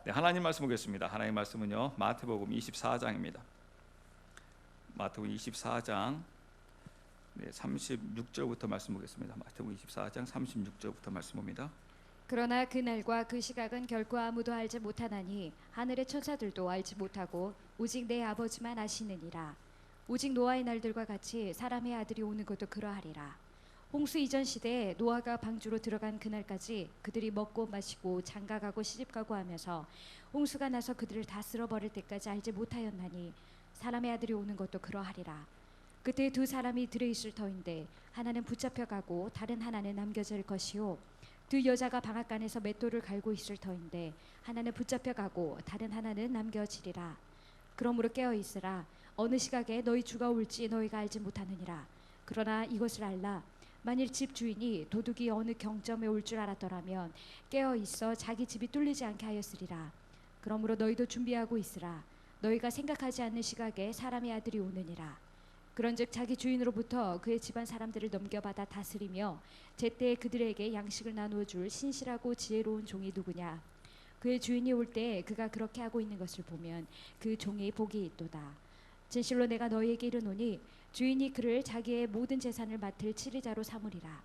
네, 하나님 말씀 보겠습니다. 하나님 말씀은요, 마태복음 24장입니다. 마태복음 24장 36절부터 말씀 보겠습니다. 마태복음 24장 36절부터 말씀 봅니다. 그러나 그날과 그 시각은 결코 아무도 알지 못하나니 하늘의 천사들도 알지 못하고 오직 내 아버지만 아시느니라. 오직 노아의 날들과 같이 사람의 아들이 오는 것도 그러하리라. 홍수 이전 시대에 노아가 방주로 들어간 그날까지 그들이 먹고 마시고 장가가고 시집가고 하면서 홍수가 나서 그들을 다 쓸어버릴 때까지 알지 못하였나니 사람의 아들이 오는 것도 그러하리라. 그때 두 사람이 들어있을 터인데 하나는 붙잡혀가고 다른 하나는 남겨질 것이요 두 여자가 방앗간에서 맷돌을 갈고 있을 터인데 하나는 붙잡혀가고 다른 하나는 남겨지리라. 그러므로 깨어있으라. 어느 시각에 너희 주가 올지 너희가 알지 못하느니라. 그러나 이것을 알라. 만일 집 주인이 도둑이 어느 경점에 올 줄 알았더라면 깨어있어 자기 집이 뚫리지 않게 하였으리라. 그러므로 너희도 준비하고 있으라. 너희가 생각하지 않는 시각에 사람의 아들이 오느니라. 그런즉 자기 주인으로부터 그의 집안 사람들을 넘겨받아 다스리며 제때 그들에게 양식을 나누어 줄 신실하고 지혜로운 종이 누구냐. 그의 주인이 올 때 그가 그렇게 하고 있는 것을 보면 그 종의 복이 있도다. 진실로 내가 너희에게 이르노니 주인이 그를 자기의 모든 재산을 맡을 치리자로 삼으리라.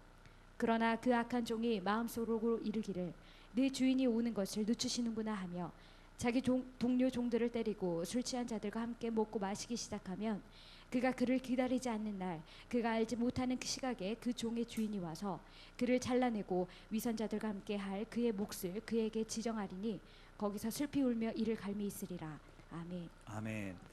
그러나 그 악한 종이 마음속으로 이르기를 내 주인이 오는 것을 늦추시는구나 하며 자기 동료 종들을 때리고 술 취한 자들과 함께 먹고 마시기 시작하면 그가 그를 기다리지 않는 날 그가 알지 못하는 그 시각에 그 종의 주인이 와서 그를 잘라내고 위선자들과 함께 할 그의 몫을 그에게 지정하리니 거기서 슬피 울며 이를 갈미 있으리라. 아멘. 아멘.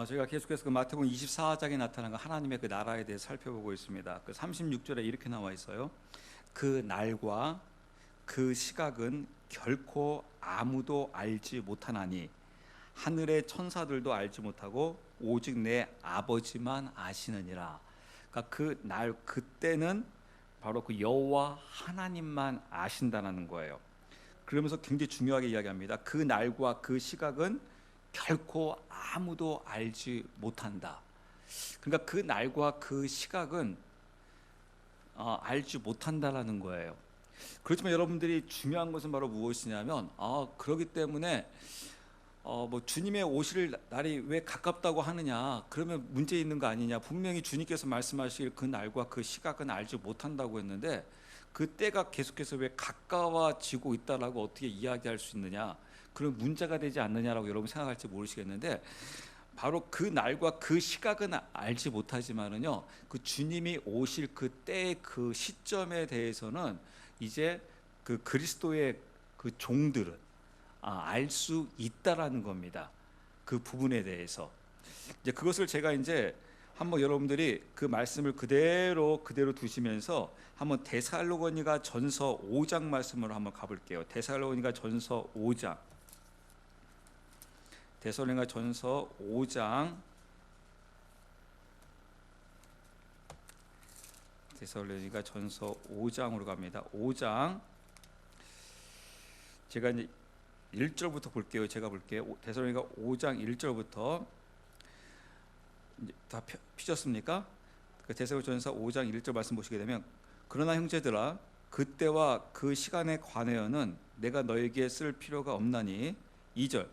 저희가 계속해서 그 마태복음 24장에 나타난 하나님의 그 나라에 대해 살펴보고 있습니다. 그 36절에 이렇게 나와 있어요. 그 날과 그 시각은 결코 아무도 알지 못하나니 하늘의 천사들도 알지 못하고 오직 내 아버지만 아시느니라. 그러니까 그 날 그때는 바로 그 여호와 하나님만 아신다는 거예요. 그러면서 굉장히 중요하게 이야기합니다. 그 날과 그 시각은 결코 아무도 알지 못한다. 그러니까 그 날과 그 시각은 알지 못한다라는 거예요. 그렇지만 여러분들이 중요한 것은 바로 무엇이냐면 그렇기 때문에 뭐 주님의 오실 날이 왜 가깝다고 하느냐, 그러면 문제 있는 거 아니냐. 분명히 주님께서 말씀하실 그 날과 그 시각은 알지 못한다고 했는데 그 때가 계속해서 왜 가까워지고 있다라고 어떻게 이야기할 수 있느냐, 그런 문제가 되지 않느냐라고 여러분 생각할지 모르시겠는데, 바로 그 날과 그 시각은 알지 못하지만은요, 그 주님이 오실 그 때의 그 시점에 대해서는 이제 그 그리스도의 그 종들은 알 수 있다라는 겁니다. 그 부분에 대해서 이제 그것을 제가 이제 한번 여러분들이 그 말씀을 그대로 두시면서 한번 데살로니가 전서 5장 말씀으로 한번 가볼게요. 데살로니가 전서 5장. 데살로니가 전서 5장. 데살로니가 전서 5장으로 갑니다. 5장. 제가 이제 1절부터 볼게요. 제가 볼게요. 데살로니가 5장 1절부터 다 피셨습니까? 데살로니가전서 5장 1절 말씀 보시게 되면, 그러나 형제들아 그때와 그 시간에 관하여는 내가 너에게 쓸 필요가 없나니 2절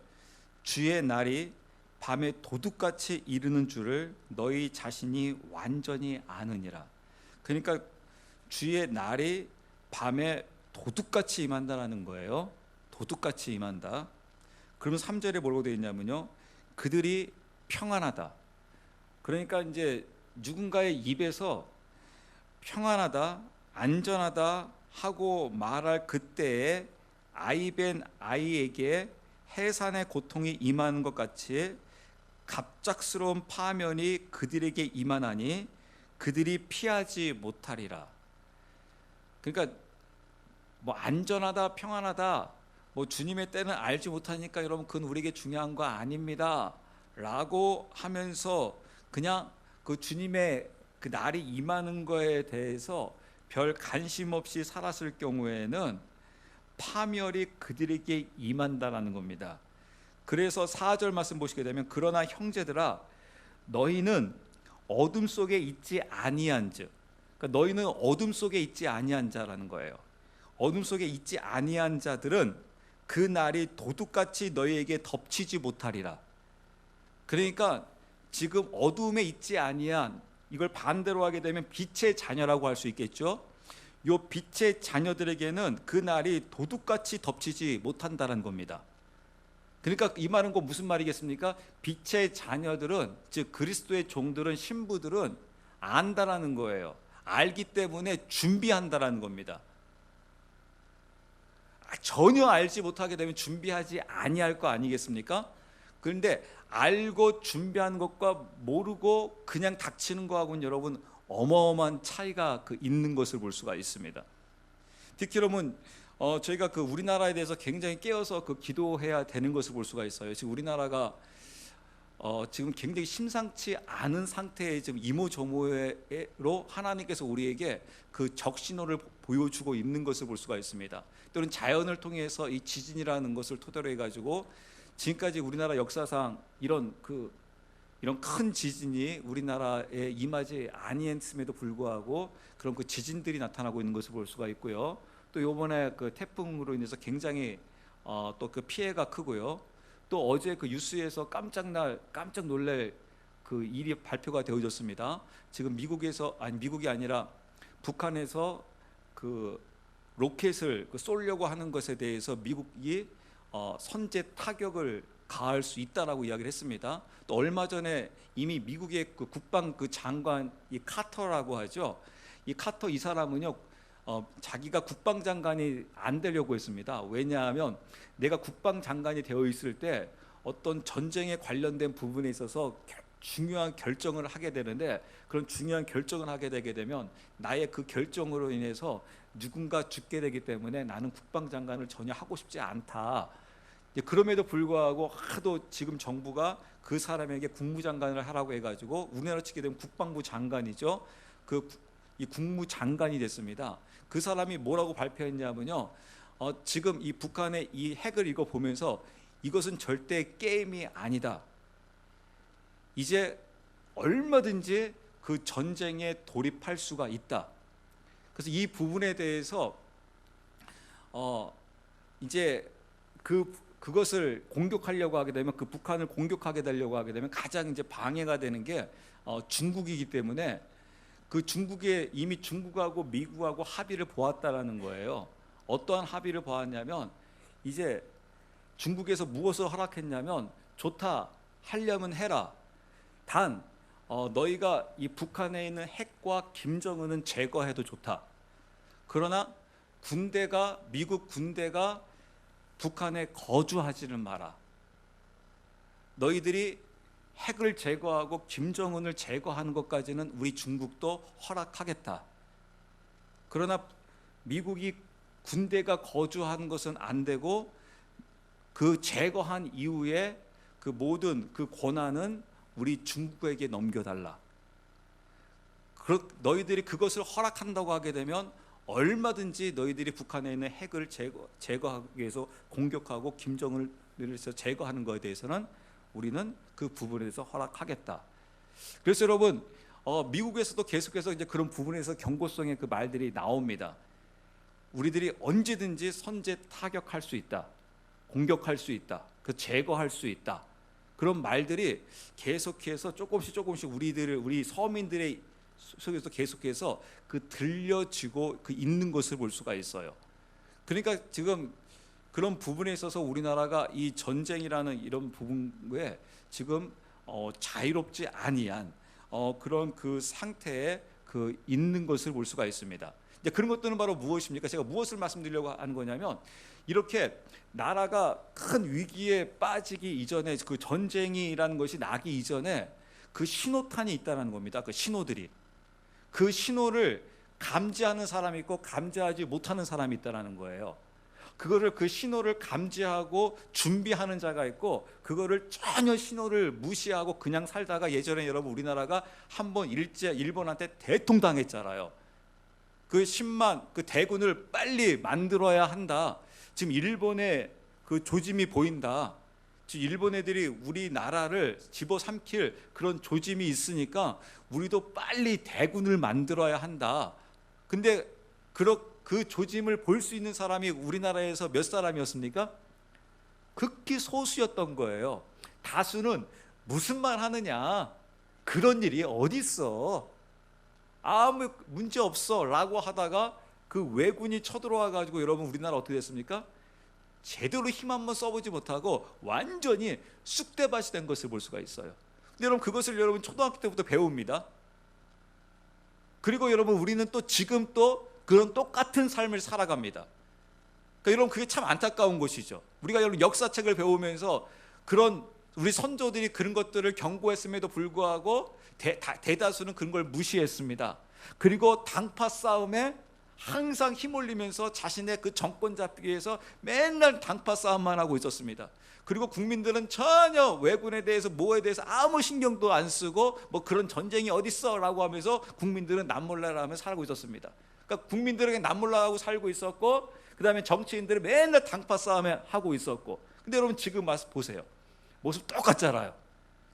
주의 날이 밤에 도둑같이 이르는 줄을 너희 자신이 완전히 아느니라. 그러니까 주의 날이 밤에 도둑같이 임한다라는 거예요. 도둑같이 임한다. 그러면 3절에 뭐라고 되어 있냐면요, 그들이 평안하다. 그러니까 이제 누군가의 입에서 평안하다, 안전하다 하고 말할 그때에 아이벤 아이에게 해산의 고통이 임하는 것 같이 갑작스러운 파면이 그들에게 임하나니 그들이 피하지 못하리라. 그러니까 뭐 안전하다, 평안하다, 뭐 주님의 때는 알지 못하니까 여러분 그건 우리에게 중요한 거 아닙니다 라고 하면서 그냥 그 주님의 그 날이 임하는 거에 대해서 별 관심 없이 살았을 경우에는 파멸이 그들에게 임한다라는 겁니다. 그래서 4절 말씀 보시게 되면, 그러나 형제들아 너희는 어둠 속에 있지 아니한즉, 그러니까 너희는 어둠 속에 있지 아니한 자라는 거예요. 어둠 속에 있지 아니한 자들은 그 날이 도둑같이 너희에게 덮치지 못하리라. 그러니까 지금 어둠에 있지 아니한, 이걸 반대로 하게 되면 빛의 자녀라고 할 수 있겠죠. 요 빛의 자녀들에게는 그 날이 도둑같이 덮치지 못한다는 겁니다. 그러니까 이 말은 꼭 무슨 말이겠습니까? 빛의 자녀들은, 즉 그리스도의 종들은, 신부들은 안다라는 거예요. 알기 때문에 준비한다라는 겁니다. 전혀 알지 못하게 되면 준비하지 아니할 거 아니겠습니까? 그런데 알고 준비하는 것과 모르고 그냥 닥치는 거하고는 여러분 어마어마한 차이가 있는 것을 볼 수가 있습니다. 특히 여러분 저희가 우리나라에 대해서 굉장히 깨어서 기도해야 되는 것을 볼 수가 있어요. 지금 우리나라가 지금 굉장히 심상치 않은 상태의 지금 이모저모로 하나님께서 우리에게 그 적신호를 보여주고 있는 것을 볼 수가 있습니다. 또는 자연을 통해서 이 지진이라는 것을 토대로 해가지고 지금까지 우리나라 역사상 이런 큰 지진이 우리나라에 임하지 아니했음에도 불구하고 그런 지진들이 나타나고 있는 것을 볼 수가 있고요. 또 이번에 태풍으로 인해서 굉장히 또 피해가 크고요. 또 어제 뉴스에서 깜짝 놀랄 일이 발표가 되어졌습니다. 지금 미국이 아니라 북한에서 로켓을 쏘려고 하는 것에 대해서 미국이 선제 타격을 가할 수 있다라고 이야기를 했습니다. 또 얼마 전에 이미 미국의 국방 장관 이 카터라고 하죠. 이 카터 이 사람은요 자기가 국방장관이 안 되려고 했습니다. 왜냐하면 내가 국방장관이 되어 있을 때 어떤 전쟁에 관련된 부분에 있어서 중요한 결정을 하게 되는데, 그런 중요한 결정을 하게 되게 되면 나의 그 결정으로 인해서 누군가 죽게 되기 때문에 나는 국방장관을 전혀 하고 싶지 않다. 그럼에도 불구하고 하도 지금 정부가 그 사람에게 국무장관을 하라고 해가지고 우리나라 치게 되면 국방부 장관이죠. 이 국무장관이 됐습니다. 그 사람이 뭐라고 발표했냐면요, 지금 이 북한의 이 핵을 이거 보면서 이것은 절대 게임이 아니다. 이제 얼마든지 그 전쟁에 돌입할 수가 있다. 그래서 이 부분에 대해서 이제 그것을 공격하려고 하게 되면, 북한을 공격하게 되려고 하게 되면 가장 이제 방해가 되는 게 중국이기 때문에 중국에 이미 중국하고 미국하고 합의를 보았다라는 거예요. 어떠한 합의를 보았냐면, 이제 중국에서 무엇을 허락했냐면, 좋다, 하려면 해라. 단 너희가 이 북한에 있는 핵과 김정은은 제거해도 좋다. 그러나 미국 군대가 북한에 거주하지는 마라. 너희들이 핵을 제거하고 김정은을 제거하는 것까지는 우리 중국도 허락하겠다. 그러나 미국이 군대가 거주하는 것은 안 되고 제거한 이후에 모든 권한은 우리 중국에게 넘겨달라. 너희들이 그것을 허락한다고 하게 되면 얼마든지 너희들이 북한에 있는 핵을 제거하기 위해서 공격하고 김정은을 제거하는 것에 대해서는 우리는 그 부분에 대해서 허락하겠다. 그래서 여러분 미국에서도 계속해서 이제 그런 부분에서 경고성의 말들이 나옵니다. 우리들이 언제든지 선제 타격할 수 있다, 공격할 수 있다, 제거할 수 있다. 그런 말들이 계속해서 조금씩 우리 서민들의 속에서 계속해서 들려지고 있는 것을 볼 수가 있어요. 그러니까 지금 그런 부분에 있어서 우리나라가 이 전쟁이라는 이런 부분에 지금 자유롭지 아니한 그런 상태에 있는 것을 볼 수가 있습니다. 이제 그런 것들은 바로 무엇입니까? 제가 무엇을 말씀드리려고 하는 거냐면, 이렇게 나라가 큰 위기에 빠지기 이전에, 전쟁이라는 것이 나기 이전에 신호탄이 있다는 겁니다. 신호들이, 신호를 감지하는 사람이 있고 감지하지 못하는 사람이 있다는 거예요. 신호를 감지하고 준비하는 자가 있고, 그거를 전혀 신호를 무시하고 그냥 살다가, 예전에 여러분 우리나라가 한번 일본한테 대통당했잖아요. 10만 대군을 빨리 만들어야 한다. 지금 일본의 조짐이 보인다. 지금 일본 애들이 우리나라를 집어삼킬 그런 조짐이 있으니까 우리도 빨리 대군을 만들어야 한다. 근데 그 조짐을 볼 수 있는 사람이 우리나라에서 몇 사람이었습니까? 극히 소수였던 거예요. 다수는 무슨 말 하느냐, 그런 일이 어디 있어, 아무 문제 없어 라고 하다가 그 왜군이 쳐들어와 가지고 여러분 우리나라 어떻게 됐습니까? 제대로 힘 한번 써보지 못하고 완전히 쑥대밭이 된 것을 볼 수가 있어요. 근데 여러분 그것을 여러분 초등학교 때부터 배웁니다. 그리고 여러분 우리는 또 지금 또 그런 똑같은 삶을 살아갑니다. 그러니까 여러분 그게 참 안타까운 것이죠. 우리가 여러분 역사책을 배우면서 그런 우리 선조들이 그런 것들을 경고했음에도 불구하고 대다수는 그런 걸 무시했습니다. 그리고 당파 싸움에 항상 힘올리면서 자신의 그 정권 잡기 위해서 맨날 당파 싸움만 하고 있었습니다. 그리고 국민들은 전혀 왜군에 대해서 뭐에 대해서 아무 신경도 안 쓰고 뭐 그런 전쟁이 어딨어 라고 하면서 국민들은 남몰라라 하면서 살고 있었습니다. 그러니까 국민들에게 남몰라하고 살고 있었고, 그 다음에 정치인들은 맨날 당파 싸움에 하고 있었고. 근데 여러분 지금 보세요. 모습 똑같잖아요.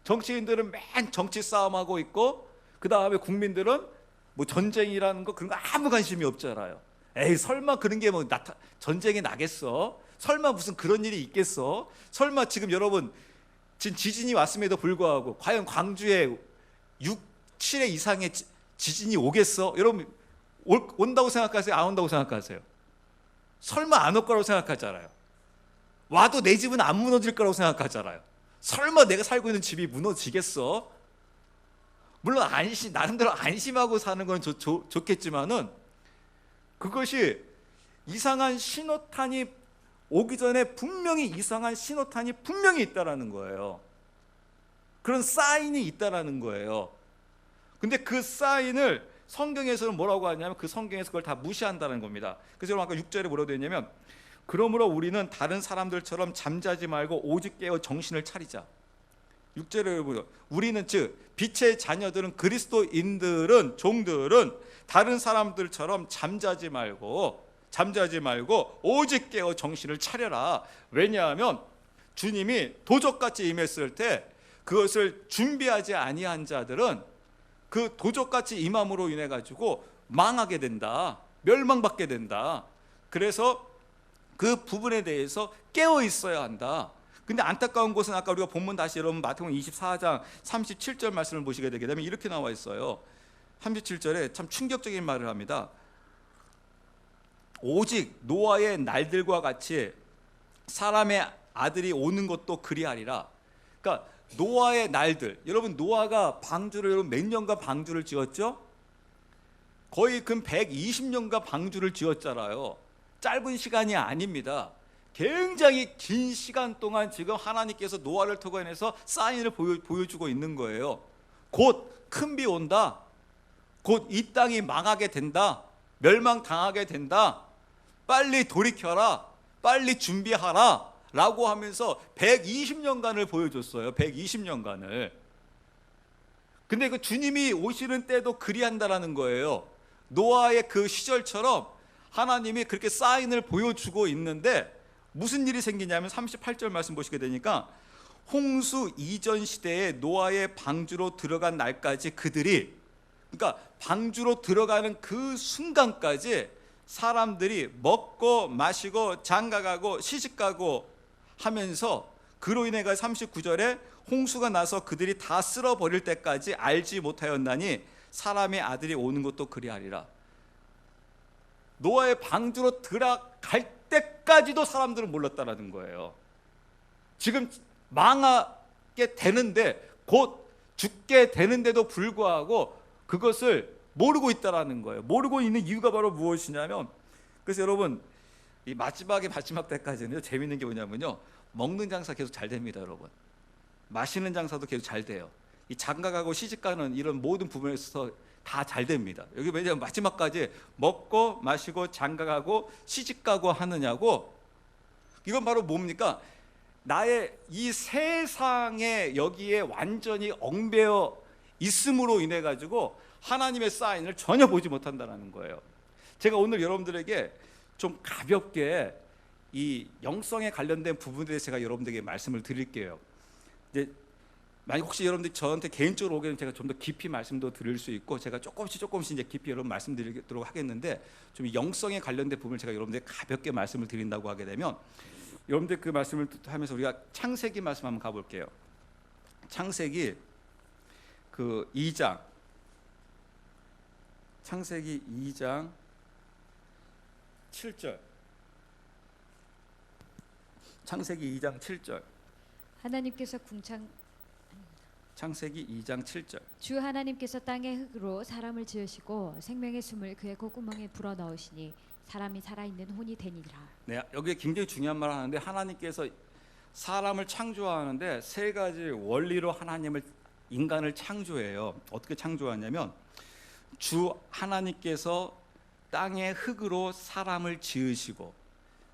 정치인들은 맨 정치 싸움하고 있고, 그 다음에 국민들은 뭐 전쟁이라는 거 그런 거 아무 관심이 없잖아요. 에이 설마 그런 게 뭐 전쟁이 나겠어? 설마 무슨 그런 일이 있겠어? 설마 지금 여러분 지금 지진이 왔음에도 불구하고 과연 광주에 6, 7회 이상의 지진이 오겠어? 여러분 온다고 생각하세요? 안 온다고 생각하세요? 설마 안 올 거라고 생각하잖아요. 와도 내 집은 안 무너질 거라고 생각하잖아요. 설마 내가 살고 있는 집이 무너지겠어? 물론 나름대로 안심하고 사는 건 좋겠지만은 그것이 이상한 신호탄이 오기 전에 분명히 이상한 신호탄이 분명히 있다라는 거예요. 그런 사인이 있다라는 거예요. 근데 그 사인을 성경에서는 뭐라고 하냐면 그 성경에서 그걸 다 무시한다는 겁니다. 그래서 여러분 아까 6절에 뭐라고 되어 있냐면 그러므로 우리는 다른 사람들처럼 잠자지 말고 오직 깨어 정신을 차리자. 6절에 보면 우리는 즉 빛의 자녀들은 그리스도인들은 종들은 다른 사람들처럼 잠자지 말고 오직 깨어 정신을 차려라. 왜냐하면 주님이 도적같이 임했을 때 그것을 준비하지 아니한 자들은 그 도적같이 임함으로 인해 가지고 망하게 된다. 멸망받게 된다. 그래서 그 부분에 대해서 깨어 있어야 한다. 근데 안타까운 것은 아까 우리가 본문 다시 여러분 마태복음 24장 37절 말씀을 보시게 되게 되면 이렇게 나와 있어요. 37절에 참 충격적인 말을 합니다. 오직 노아의 날들과 같이 사람의 아들이 오는 것도 그리하리라. 그러니까 노아의 날들, 여러분 노아가 방주를 여러분 몇 년간 방주를 지었죠? 거의 근 120년간 방주를 지었잖아요. 짧은 시간이 아닙니다. 굉장히 긴 시간 동안 지금 하나님께서 노아를 통해서 사인을 보여주고 있는 거예요. 곧 큰 비 온다. 곧 이 땅이 망하게 된다. 멸망당하게 된다. 빨리 돌이켜라. 빨리 준비하라. 라고 하면서 120년간을 보여줬어요. 120년간을. 근데 그 주님이 오시는 때도 그리한다라는 거예요. 노아의 그 시절처럼 하나님이 그렇게 사인을 보여주고 있는데 무슨 일이 생기냐면 38절 말씀 보시게 되니까 홍수 이전 시대에 노아의 방주로 들어간 날까지 그들이, 그러니까 방주로 들어가는 그 순간까지 사람들이 먹고 마시고 장가가고 시집가고 하면서 그로 인해 39절에 홍수가 나서 그들이 다 쓸어버릴 때까지 알지 못하였나니 사람의 아들이 오는 것도 그리하리라. 노아의 방주로 들어갈 때까지도 사람들은 몰랐다라는 거예요. 지금 망하게 되는데 곧 죽게 되는데도 불구하고 그것을 모르고 있다라는 거예요. 모르고 있는 이유가 바로 무엇이냐면, 그래서 여러분 이 마지막 때까지는 재밌는 게 뭐냐면요, 먹는 장사 계속 잘 됩니다. 여러분 마시는 장사도 계속 잘 돼요. 이 장가가고 시집가는 이런 모든 부분에서 다 잘 됩니다. 여기 왜냐하면 마지막까지 먹고 마시고 장가가고 시집가고 하느냐고, 이건 바로 뭡니까? 나의 이 세상에 여기에 완전히 얽매여 있음으로 인해 가지고 하나님의 사인을 전혀 보지 못한다는 거예요. 제가 오늘 여러분들에게 좀 가볍게 이 영성에 관련된 부분에 대해서 제가 여러분들에게 말씀을 드릴게요. 이제 만약 혹시 여러분들이 저한테 개인적으로 오게 되면 제가 좀 더 깊이 말씀도 드릴 수 있고 제가 조금씩 이제 깊이 여러분 말씀드리도록 하겠는데, 좀 영성에 관련된 부분을 제가 여러분들에게 가볍게 말씀을 드린다고 하게 되면 여러분들 그 말씀을 하면서 우리가 창세기 말씀 한번 가볼게요. 창세기 그 2장, 창세기 2장 7절. 창세기 2장 7절. 하나님께서 창세기 2장 7절. 주 하나님께서 땅의 흙으로 사람을 지으시고 생명의 숨을 그의 콧구멍에 불어 넣으시니 사람이 살아있는 혼이 되니라. 네, 여기에 굉장히 중요한 말을 하는데 하나님께서 사람을 창조하는데 세 가지 원리로 인간을 창조해요. 어떻게 창조하냐면 주 하나님께서 땅의 흙으로 사람을 지으시고,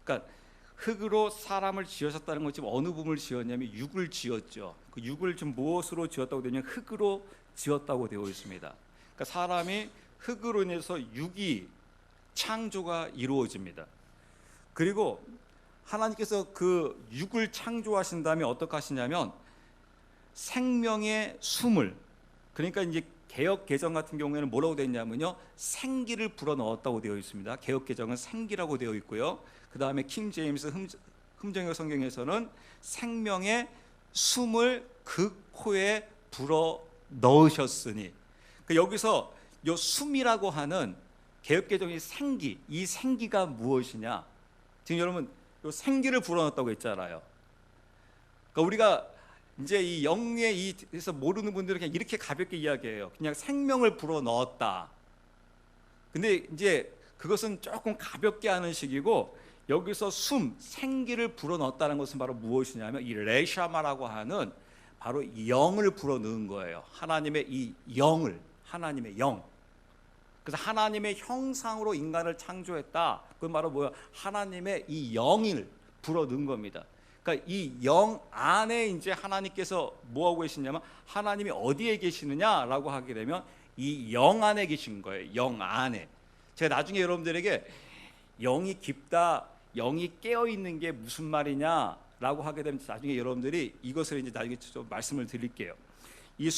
그러니까 흑으로 사람을 지으셨다는 것 지금 어느 부분을 지었냐면 육을 지었죠. 그 육을 좀 무엇으로 지었다고 되냐면 흙으로 지었다고 되어 있습니다. 그러니까 사람이 흙으로 인해서 육이 창조가 이루어집니다. 그리고 하나님께서 그 육을 창조하신 다음에 어떻게 하시냐면 생명의 숨을, 그러니까 이제 개역 개정 같은 경우에는 뭐라고 되어 있냐면요, 생기를 불어 넣었다고 되어 있습니다. 개역 개정은 생기라고 되어 있고요. 그 다음에 킹 제임스 흠정역 성경에서는 생명의 숨을 그 코에 불어 넣으셨으니, 여기서 요 숨이라고 하는 개역 개정의 생기, 이 생기가 무엇이냐? 지금 여러분 요 생기를 불어 넣었다고 했잖아요. 그러니까 우리가 이제 이 영의 에서 모르는 분들은 그냥 이렇게 가볍게 이야기해요. 그냥 생명을 불어 넣었다. 근데 이제 그것은 조금 가볍게 하는 식이고, 여기서 생기를 불어 넣었다는 것은 바로 무엇이냐면 이 레샤마라고 하는 바로 영을 불어 넣은 거예요. 하나님의 이 영을, 하나님의 영. 그래서 하나님의 형상으로 인간을 창조했다. 그건 바로 뭐야? 하나님의 이 영을 불어 넣은 겁니다. 그러니까 이 영 안에 이제 하나님께서 뭐 하고 계시냐면, 하나님이 어디에 계시느냐라고 하게 되면 이 영 안에 계신 거예요. 영 안에. 제가 나중에 여러분들에게 영이 깊다, 영이 깨어 있는 게 무슨 말이냐라고 하게 되면 나중에 여러분들이 이것을 이제 나중에 좀 말씀을 드릴게요. 이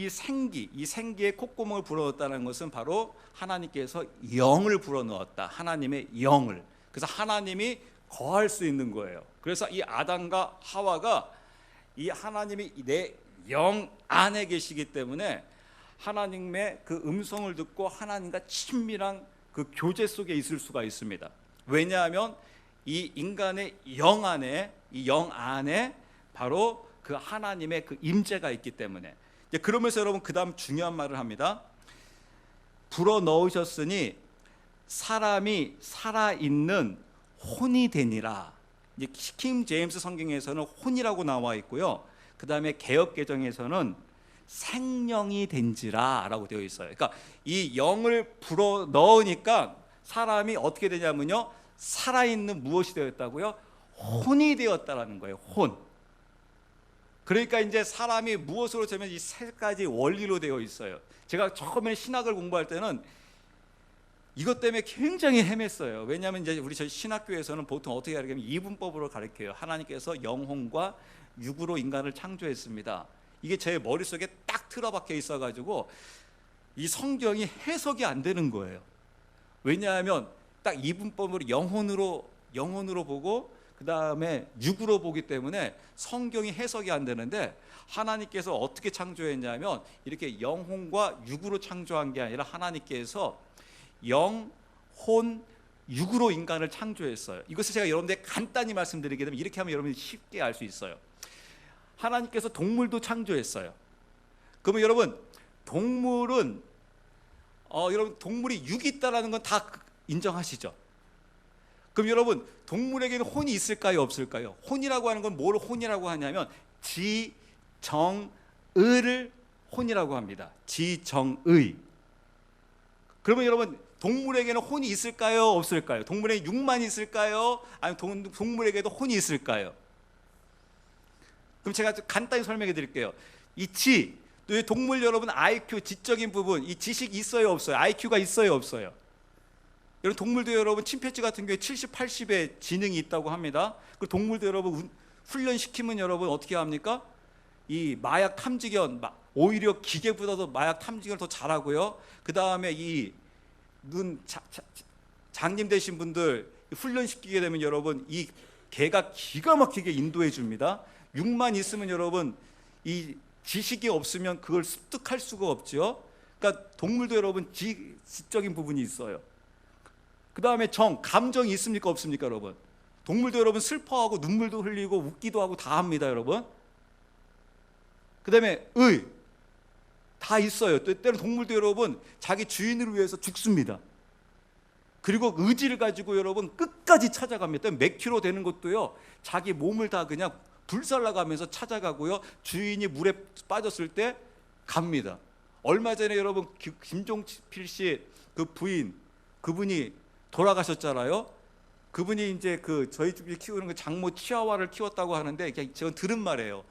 생기, 이 생기에 콧구멍을 불어넣었다는 것은 바로 하나님께서 영을 불어넣었다. 하나님의 영을. 그래서 하나님이 거할 수 있는 거예요. 그래서 이 아담과 하와가 이 하나님이 내 영 안에 계시기 때문에 하나님의 그 음성을 듣고 하나님과 친밀한 그 교제 속에 있을 수가 있습니다. 왜냐하면 이 인간의 영 안에 바로 그 하나님의 그 임재가 있기 때문에. 그러면서 여러분 그 다음 중요한 말을 합니다. 불어 넣으셨으니 사람이 살아있는 혼이 되니라. 이제 킹 제임스 성경에서는 혼이라고 나와 있고요. 그 다음에 개역 개정에서는 생명이 된지라라고 되어 있어요. 그러니까 이 영을 불어 넣으니까 사람이 어떻게 되냐면요, 살아있는 무엇이 되었다고요? 혼이 되었다라는 거예요. 혼. 그러니까 이제 사람이 무엇으로 되면 이 세 가지 원리로 되어 있어요. 제가 처음에 신학을 공부할 때는 이것 때문에 굉장히 헤맸어요. 왜냐하면 이제 저희 신학교에서는 보통 어떻게 가르치냐면 이분법으로 가르쳐요. 하나님께서 영혼과 육으로 인간을 창조했습니다. 이게 제 머릿속에 딱 틀어박혀 있어가지고 이 성경이 해석이 안 되는 거예요. 왜냐하면 딱 이분법으로 영혼으로 보고 그 다음에 육으로 보기 때문에 성경이 해석이 안 되는데, 하나님께서 어떻게 창조했냐면 이렇게 영혼과 육으로 창조한 게 아니라 하나님께서 영, 혼, 육으로 인간을 창조했어요. 이것을 제가 여러분들에게 간단히 말씀드리게 되면 이렇게 하면 여러분이 쉽게 알 수 있어요. 하나님께서 동물도 창조했어요. 그러면 여러분 동물은 여러분 동물이 육이 있다라는 건 다 인정하시죠? 그럼 여러분 동물에게는 혼이 있을까요, 없을까요? 혼이라고 하는 건 뭘 혼이라고 하냐면 지정의를 혼이라고 합니다. 지정의. 그러면 여러분 동물에게는 혼이 있을까요, 없을까요? 동물에게 육만 있을까요? 아니면 동물에게도 혼이 있을까요? 그럼 제가 간단히 설명해 드릴게요. 또 동물 여러분 IQ, 지적인 부분, 이 지식이 있어요, 없어요? IQ가 있어요, 없어요? 여러분 동물도 여러분 침팬지 같은 경우에 70, 80의 지능이 있다고 합니다. 그 동물도 여러분 훈련시키면 여러분 어떻게 합니까? 이 마약 탐지견, 오히려 기계보다도 마약 탐지견을 더 잘하고요. 그 다음에 이 장님 되신 분들 훈련시키게 되면 여러분 이 개가 기가 막히게 인도해 줍니다. 육만 있으면 여러분 이 지식이 없으면 그걸 습득할 수가 없죠. 그러니까 동물도 여러분 지적인 부분이 있어요. 그 다음에 감정이 있습니까 없습니까 여러분? 동물도 여러분 슬퍼하고 눈물도 흘리고 웃기도 하고 다 합니다 여러분. 그 다음에 다 있어요. 때로는 동물도 여러분 자기 주인을 위해서 죽습니다. 그리고 의지를 가지고 여러분 끝까지 찾아갑니다. 몇 킬로 되는 것도요 자기 몸을 다 그냥 불살라가면서 찾아가고요, 주인이 물에 빠졌을 때 갑니다. 얼마 전에 여러분 김종필 씨 그 부인, 그분이 돌아가셨잖아요. 그분이 이제 저희 집이 키우는 그 장모 치아와를 키웠다고 하는데 제가 들은 말이에요.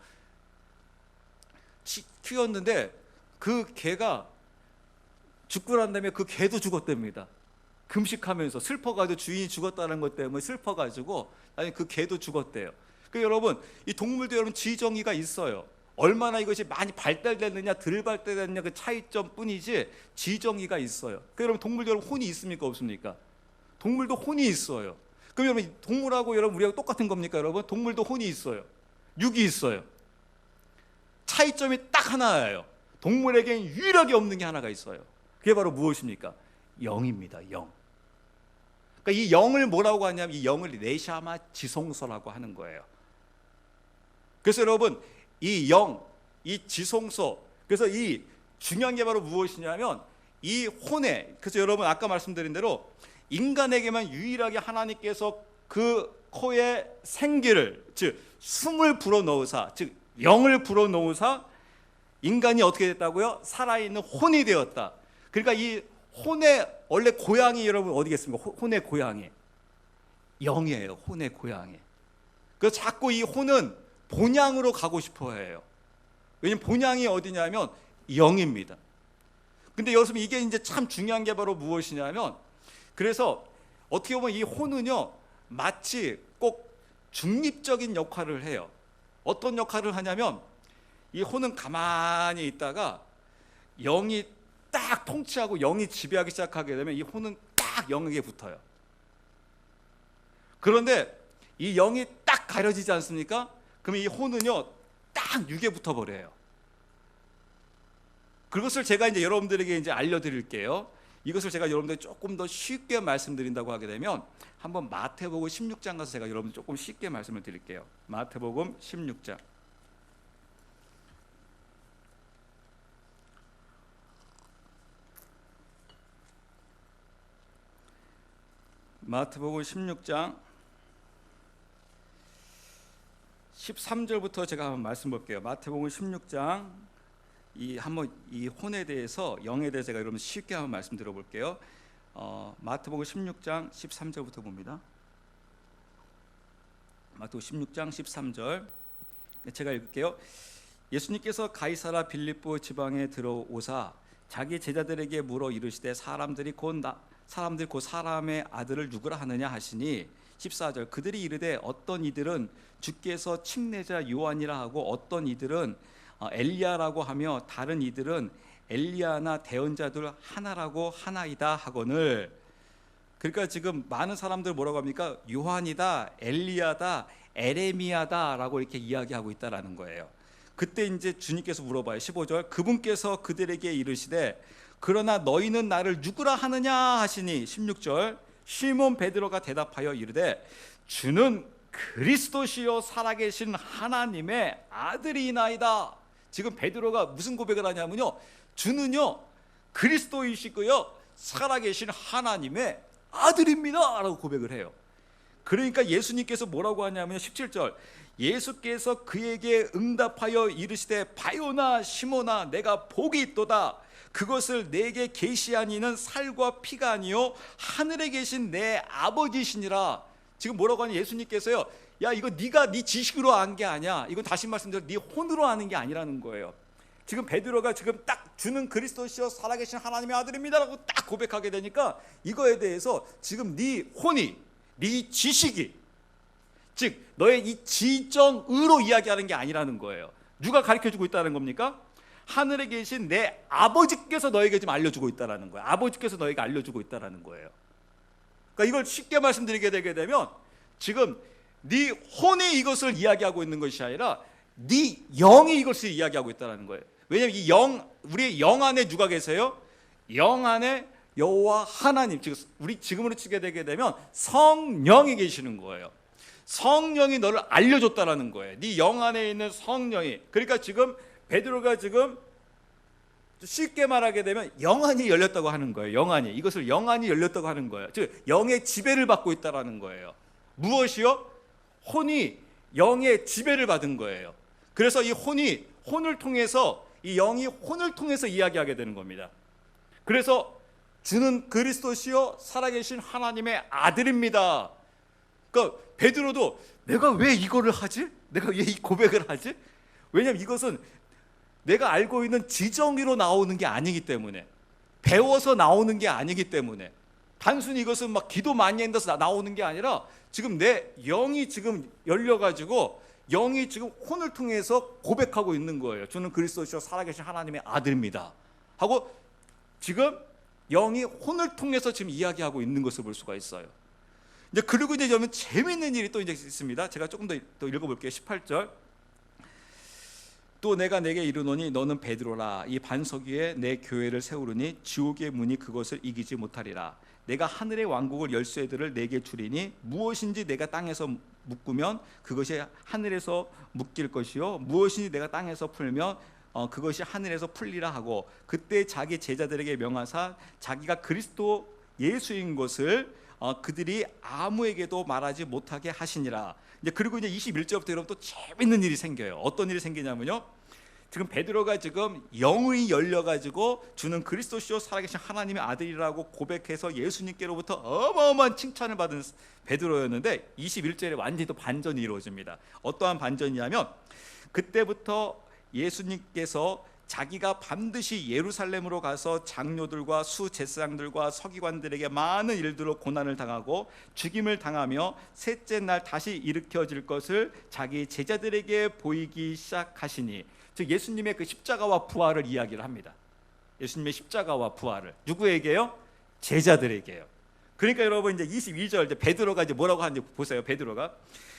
키웠는데 그 개가 죽고 난 다음에 그 개도 죽었답니다. 금식하면서 슬퍼가지고 주인이 죽었다는 것 때문에 슬퍼가지고 아니 그 개도 죽었대요. 그 여러분 이 동물도 여러분 지정의가 있어요. 얼마나 이것이 많이 발달됐느냐 덜 발달됐느냐 그 차이점 뿐이지 지정의가 있어요. 그 여러분 동물도 여러분 혼이 있습니까 없습니까? 동물도 혼이 있어요. 그럼 여러분 동물하고 여러분 우리하고 똑같은 겁니까 여러분? 동물도 혼이 있어요. 육이 있어요. 차이점이 딱 하나예요. 동물에겐 유일하게 없는 게 하나가 있어요. 그게 바로 무엇입니까? 영입니다. 영. 그러니까 이 영을 뭐라고 하냐면 이 영을 네샤마 지성소라고 하는 거예요. 그래서 여러분 이 영, 이 지성소, 그래서 이 중요한 게 바로 무엇이냐면 이 혼에, 그래서 여러분 아까 말씀드린 대로 인간에게만 유일하게 하나님께서 그 코에 생기를, 즉 숨을 불어넣으사, 즉 영을 불어넣으사 인간이 어떻게 됐다고요? 살아있는 혼이 되었다. 그러니까 이 혼의 원래 고향이 여러분 어디겠습니까? 혼의 고향이 영이에요. 혼의 고향이. 그래서 자꾸 이 혼은 본향으로 가고 싶어 해요. 왜냐면 본향이 어디냐면 영입니다. 근데 여기서 이게 이제 참 중요한 게 바로 무엇이냐면, 그래서 어떻게 보면 이 혼은요 마치 꼭 중립적인 역할을 해요. 어떤 역할을 하냐면 이 혼은 가만히 있다가 영이 딱 통치하고 영이 지배하기 시작하게 되면 이 혼은 딱 영에게 붙어요. 그런데 이 영이 딱 가려지지 않습니까? 그러면 이 혼은요 딱 육에 붙어버려요. 그것을 제가 이제 여러분들에게 이제 알려드릴게요. 이것을 제가 여러분들 조금 더 쉽게 말씀드린다고 하게 되면 한번 마태복음 16장 가서 제가 여러분 조금 쉽게 말씀을 드릴게요. 마태복음 16장. 마태복음 16장 13절부터 제가 한번 말씀 볼게요. 마태복음 16장 한번 이 혼에 대해서, 영에 대해서 제가 여러분 쉽게 한번 말씀 들어볼게요. 마태복음 16장 13절부터 봅니다. 마태복음 16장 13절 제가 읽을게요. 예수님께서 가이사라 빌립보 지방에 들어오사 자기 제자들에게 물어 이르시되 사람들이 곧 사람의 아들을 누구라 하느냐 하시니 14절 그들이 이르되 어떤 이들은 주께서 칙내자 요한이라 하고 어떤 이들은 엘리야라고 하며 다른 이들은 엘리야나 대언자들 하나라고 하나이다 하거늘. 그러니까 지금 많은 사람들 뭐라고 합니까? 요한이다, 엘리야다, 에레미야다라고 이렇게 이야기하고 있다라는 거예요. 그때 이제 주님께서 물어봐요. 15절 그분께서 그들에게 이르시되 그러나 너희는 나를 누구라 하느냐 하시니 16절 시몬 베드로가 대답하여 이르되 주는 그리스도시요 살아계신 하나님의 아들이나이다. 지금 베드로가 무슨 고백을 하냐면요, 주는요 그리스도이시고요 살아계신 하나님의 아들입니다 라고 고백을 해요. 그러니까 예수님께서 뭐라고 하냐면 17절 예수께서 그에게 응답하여 이르시되 바요나 시몬아 내가 복이 있도다. 그것을 내게 계시한 이는 살과 피가 아니요 하늘에 계신 내 아버지시니라. 지금 뭐라고 하냐, 예수님께서요 야 이거 네가 네 지식으로 안 게 아니야. 이건 다시 말씀드려 네 혼으로 아는 게 아니라는 거예요. 지금 베드로가 지금 딱 주는 그리스도시여 살아계신 하나님의 아들입니다 라고 딱 고백하게 되니까 이거에 대해서 지금 네 혼이, 네 지식이, 즉 너의 이 지정의로 이야기하는 게 아니라는 거예요. 누가 가르쳐주고 있다는 겁니까? 하늘에 계신 내 아버지께서 너에게 지금 알려주고 있다는 거예요. 아버지께서 너에게 알려주고 있다는 거예요. 그러니까 이걸 쉽게 말씀드리게 되게 되면 지금 네 혼이 이것을 이야기하고 있는 것이 아니라 네 영이 이것을 이야기하고 있다는 거예요. 왜냐하면 이 영, 우리의 영 안에 누가 계세요? 영 안에 여호와 하나님, 즉 우리 지금으로 치게 되게 되면 성령이 계시는 거예요. 성령이 너를 알려줬다라는 거예요. 네 영 안에 있는 성령이. 그러니까 지금 베드로가 지금 쉽게 말하게 되면 영안이 열렸다고 하는 거예요. 영안이, 이것을 영안이 열렸다고 하는 거예요. 즉 영의 지배를 받고 있다라는 거예요. 무엇이요? 혼이 영의 지배를 받은 거예요. 그래서 이 혼이 혼을 통해서, 이 영이 혼을 통해서 이야기하게 되는 겁니다. 그래서 주는 그리스도시요 살아계신 하나님의 아들입니다. 그러니까 베드로도 내가 왜 이거를 하지? 내가 왜 이 고백을 하지? 왜냐하면 이것은 내가 알고 있는 지정의로 나오는 게 아니기 때문에, 배워서 나오는 게 아니기 때문에, 단순히 이것은 막 기도 많이 한다서 나오는 게 아니라 지금 내 영이 지금 열려가지고 영이 지금 혼을 통해서 고백하고 있는 거예요. 저는 그리스도시요 살아계신 하나님의 아들입니다 하고 지금 영이 혼을 통해서 지금 이야기하고 있는 것을 볼 수가 있어요. 이제 그리고 이제 여러분 재미있는 일이 또 이제 있습니다. 제가 조금 더 읽어볼게요. 18절. 또 내가 내게 이르노니 너는 베드로라. 이 반석 위에 내 교회를 세우르니 지옥의 문이 그것을 이기지 못하리라. 내가 하늘의 왕국을 열쇠들을 내게 주리니 무엇인지 내가 땅에서 묶으면 그것이 하늘에서 묶일 것이요 무엇인지 내가 땅에서 풀면 그것이 하늘에서 풀리라 하고, 그때 자기 제자들에게 명하사 자기가 그리스도 예수인 것을 그들이 아무에게도 말하지 못하게 하시니라. 이제 그리고 이제 21절부터 여러분 또 재밌는 일이 생겨요. 어떤 일이 생기냐면요, 지금 베드로가 지금 영이 열려가지고 주는 그리스도시요 살아계신 하나님의 아들이라고 고백해서 예수님께로부터 어마어마한 칭찬을 받은 베드로였는데 21절에 완전히 또 반전이 이루어집니다. 어떠한 반전이냐면, 그때부터 예수님께서 자기가 반드시 예루살렘으로 가서 장로들과 수제사장들과 서기관들에게 많은 일들로 고난을 당하고 죽임을 당하며 셋째 날 다시 일으켜질 것을 자기 제자들에게 보이기 시작하시니, 즉 예수님의 그 십자가와 부활을 이야기를 합니다. 예수님의 십자가와 부활을 누구에게요? 제자들에게요. 그러니까 여러분 이제 22절 이제 베드로가 이제 뭐라고 하는지 보세요. 베드로가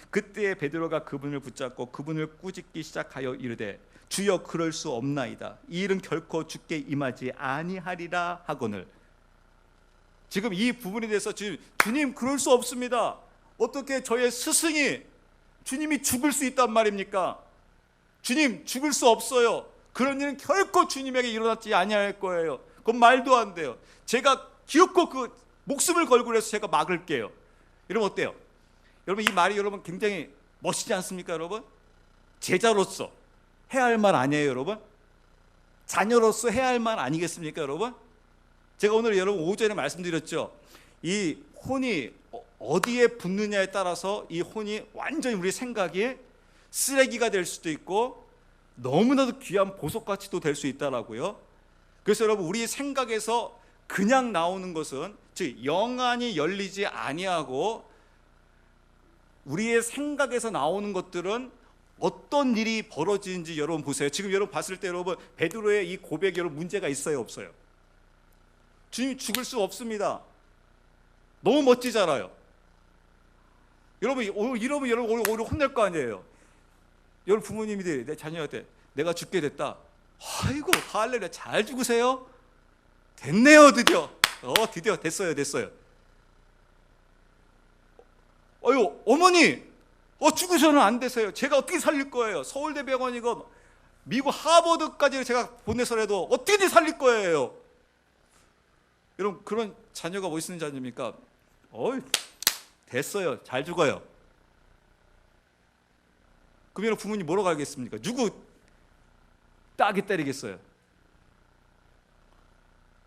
그때 베드로가 그분을 붙잡고 그분을 꾸짖기 시작하여 이르되 주여 그럴 수 없나이다. 이 일은 결코 주께 임하지 아니하리라 하거늘. 지금 이 부분에 대해서 주님 그럴 수 없습니다. 어떻게 저의 스승이 주님이 죽을 수 있단 말입니까? 주님 죽을 수 없어요. 그런 일은 결코 주님에게 일어나지 아니할 거예요. 그건 말도 안 돼요. 제가 기어코 그 목숨을 걸고 해서 제가 막을게요. 이러면 어때요? 여러분 이 말이 여러분 굉장히 멋있지 않습니까? 여러분 제자로서 해야 할 말 아니에요, 여러분? 자녀로서 해야 할 말 아니겠습니까, 여러분? 제가 오늘 여러분 오전에 말씀드렸죠. 이 혼이 어디에 붙느냐에 따라서 이 혼이 완전히 우리 생각에 쓰레기가 될 수도 있고 너무나도 귀한 보석가치도 될 수 있다라고요. 그래서 여러분 우리 생각에서 그냥 나오는 것은, 즉 영안이 열리지 아니하고 우리의 생각에서 나오는 것들은 어떤 일이 벌어지는지 여러분 보세요. 지금 여러분 봤을 때 여러분 베드로의 이 고백에 여러분 문제가 있어요, 없어요? 주님이 죽을 수 없습니다. 너무 멋지잖아요. 여러분 이러면 여러분 오늘 혼낼 거 아니에요. 여러분 부모님이 내 자녀한테 내가 죽게 됐다. 아이고 할렐루야 잘 죽으세요. 됐네요 드디어. 드디어 됐어요. 어유 어머니 죽으셔는 안 되세요. 제가 어떻게 살릴 거예요? 서울대병원이고 미국 하버드까지 제가 보내서라도 어떻게든 살릴 거예요. 여러분 그런 자녀가 멋있는 자녀입니까? 됐어요. 잘 죽어요. 그럼 여러분 부모님 뭐라고 하겠습니까? 누구 따게 때리겠어요?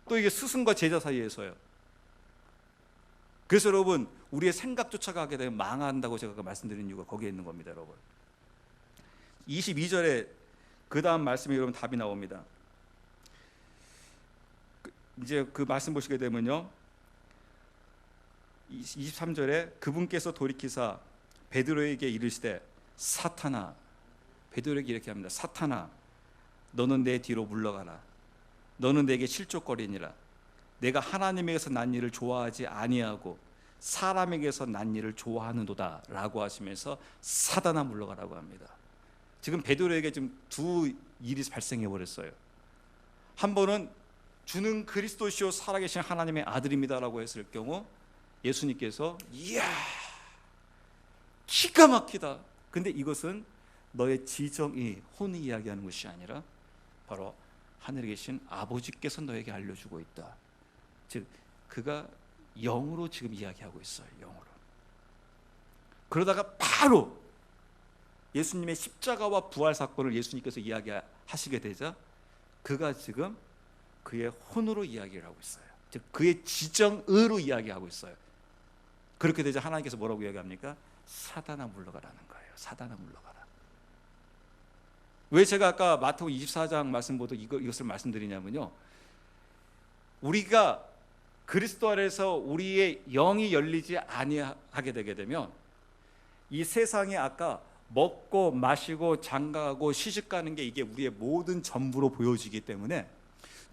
또 이게 스승과 제자 사이에서요. 그래서 여러분 우리의 생각 쫓아가게 되면 망한다고 제가 말씀드린 이유가 거기에 있는 겁니다, 여러분. 22절에 그 다음 말씀에 여러분 답이 나옵니다. 이제 그 말씀 보시게 되면요, 23절에 그분께서 돌이키사 베드로에게 이르시되 사탄아, 베드로에게 이렇게 합니다. 사탄아, 너는 내 뒤로 물러가라. 너는 내게 실족거리니라. 내가 하나님에게서 난 일을 좋아하지 아니하고 사람에게서 난 일을 좋아하는도다라고 하시면서 사단아 물러가라고 합니다. 지금 베드로에게 지금 두 일이 발생해 버렸어요. 한 번은 주는 그리스도시요 살아계신 하나님의 아들입니다라고 했을 경우 예수님께서 이야 기가 막히다. 근데 이것은 너의 지정이 혼이 이야기하는 것이 아니라 바로 하늘에 계신 아버지께서 너에게 알려주고 있다. 즉 그가 영으로 지금 이야기하고 있어요. 영으로. 그러다가 바로 예수님의 십자가와 부활 사건을 예수님께서 이야기하시게 되자 그가 지금 그의 혼으로 이야기를 하고 있어요. 즉 그의 지정의로 이야기하고 있어요. 그렇게 되자 하나님께서 뭐라고 이야기합니까? 사단아 물러가라는 거예요. 사단아 물러가라. 왜 제가 아까 마태복음 24장 말씀보다 이것을 말씀드리냐면요, 우리가 그리스도 안에서 우리의 영이 열리지 아니하게 되게 되면 이 세상에 아까 먹고 마시고 장가가고 시집가는 게 이게 우리의 모든 전부로 보여지기 때문에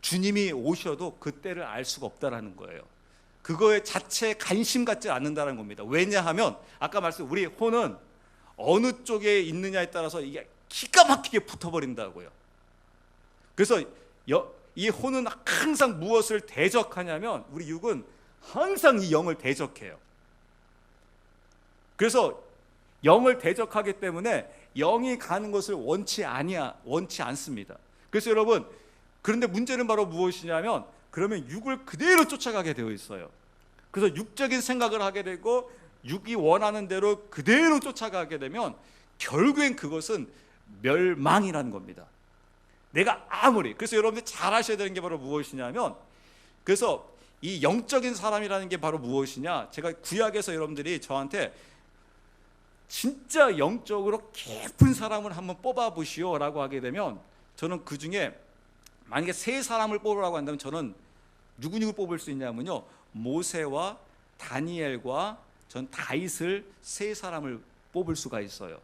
주님이 오셔도 그때를 알 수가 없다라는 거예요. 그거에 자체에 관심 갖지 않는다는 겁니다. 왜냐하면 아까 말씀 우리 혼은 어느 쪽에 있느냐에 따라서 이게 기가 막히게 붙어버린다고요. 그래서 이 혼은 항상 무엇을 대적하냐면 우리 육은 항상 이 영을 대적해요. 그래서 영을 대적하기 때문에 영이 가는 것을 원치 않습니다. 그래서 여러분, 그런데 문제는 바로 무엇이냐면 그러면 육을 그대로 쫓아가게 되어 있어요. 그래서 육적인 생각을 하게 되고 육이 원하는 대로 그대로 쫓아가게 되면 결국엔 그것은 멸망이라는 겁니다. 내가 아무리, 그래서 여러분들 잘 아셔야 되는 게 바로 무엇이냐면, 그래서 이 영적인 사람이라는 게 바로 무엇이냐, 제가 구약에서 여러분들이 저한테 진짜 영적으로 깊은 사람을 한번 뽑아보시오 라고 하게 되면 저는 그 중에 만약에 세 사람을 뽑으라고 한다면 저는 누구 뽑을 수 있냐면요, 모세와 다니엘과 전 다윗을 세 사람을 뽑을 수가 있어요.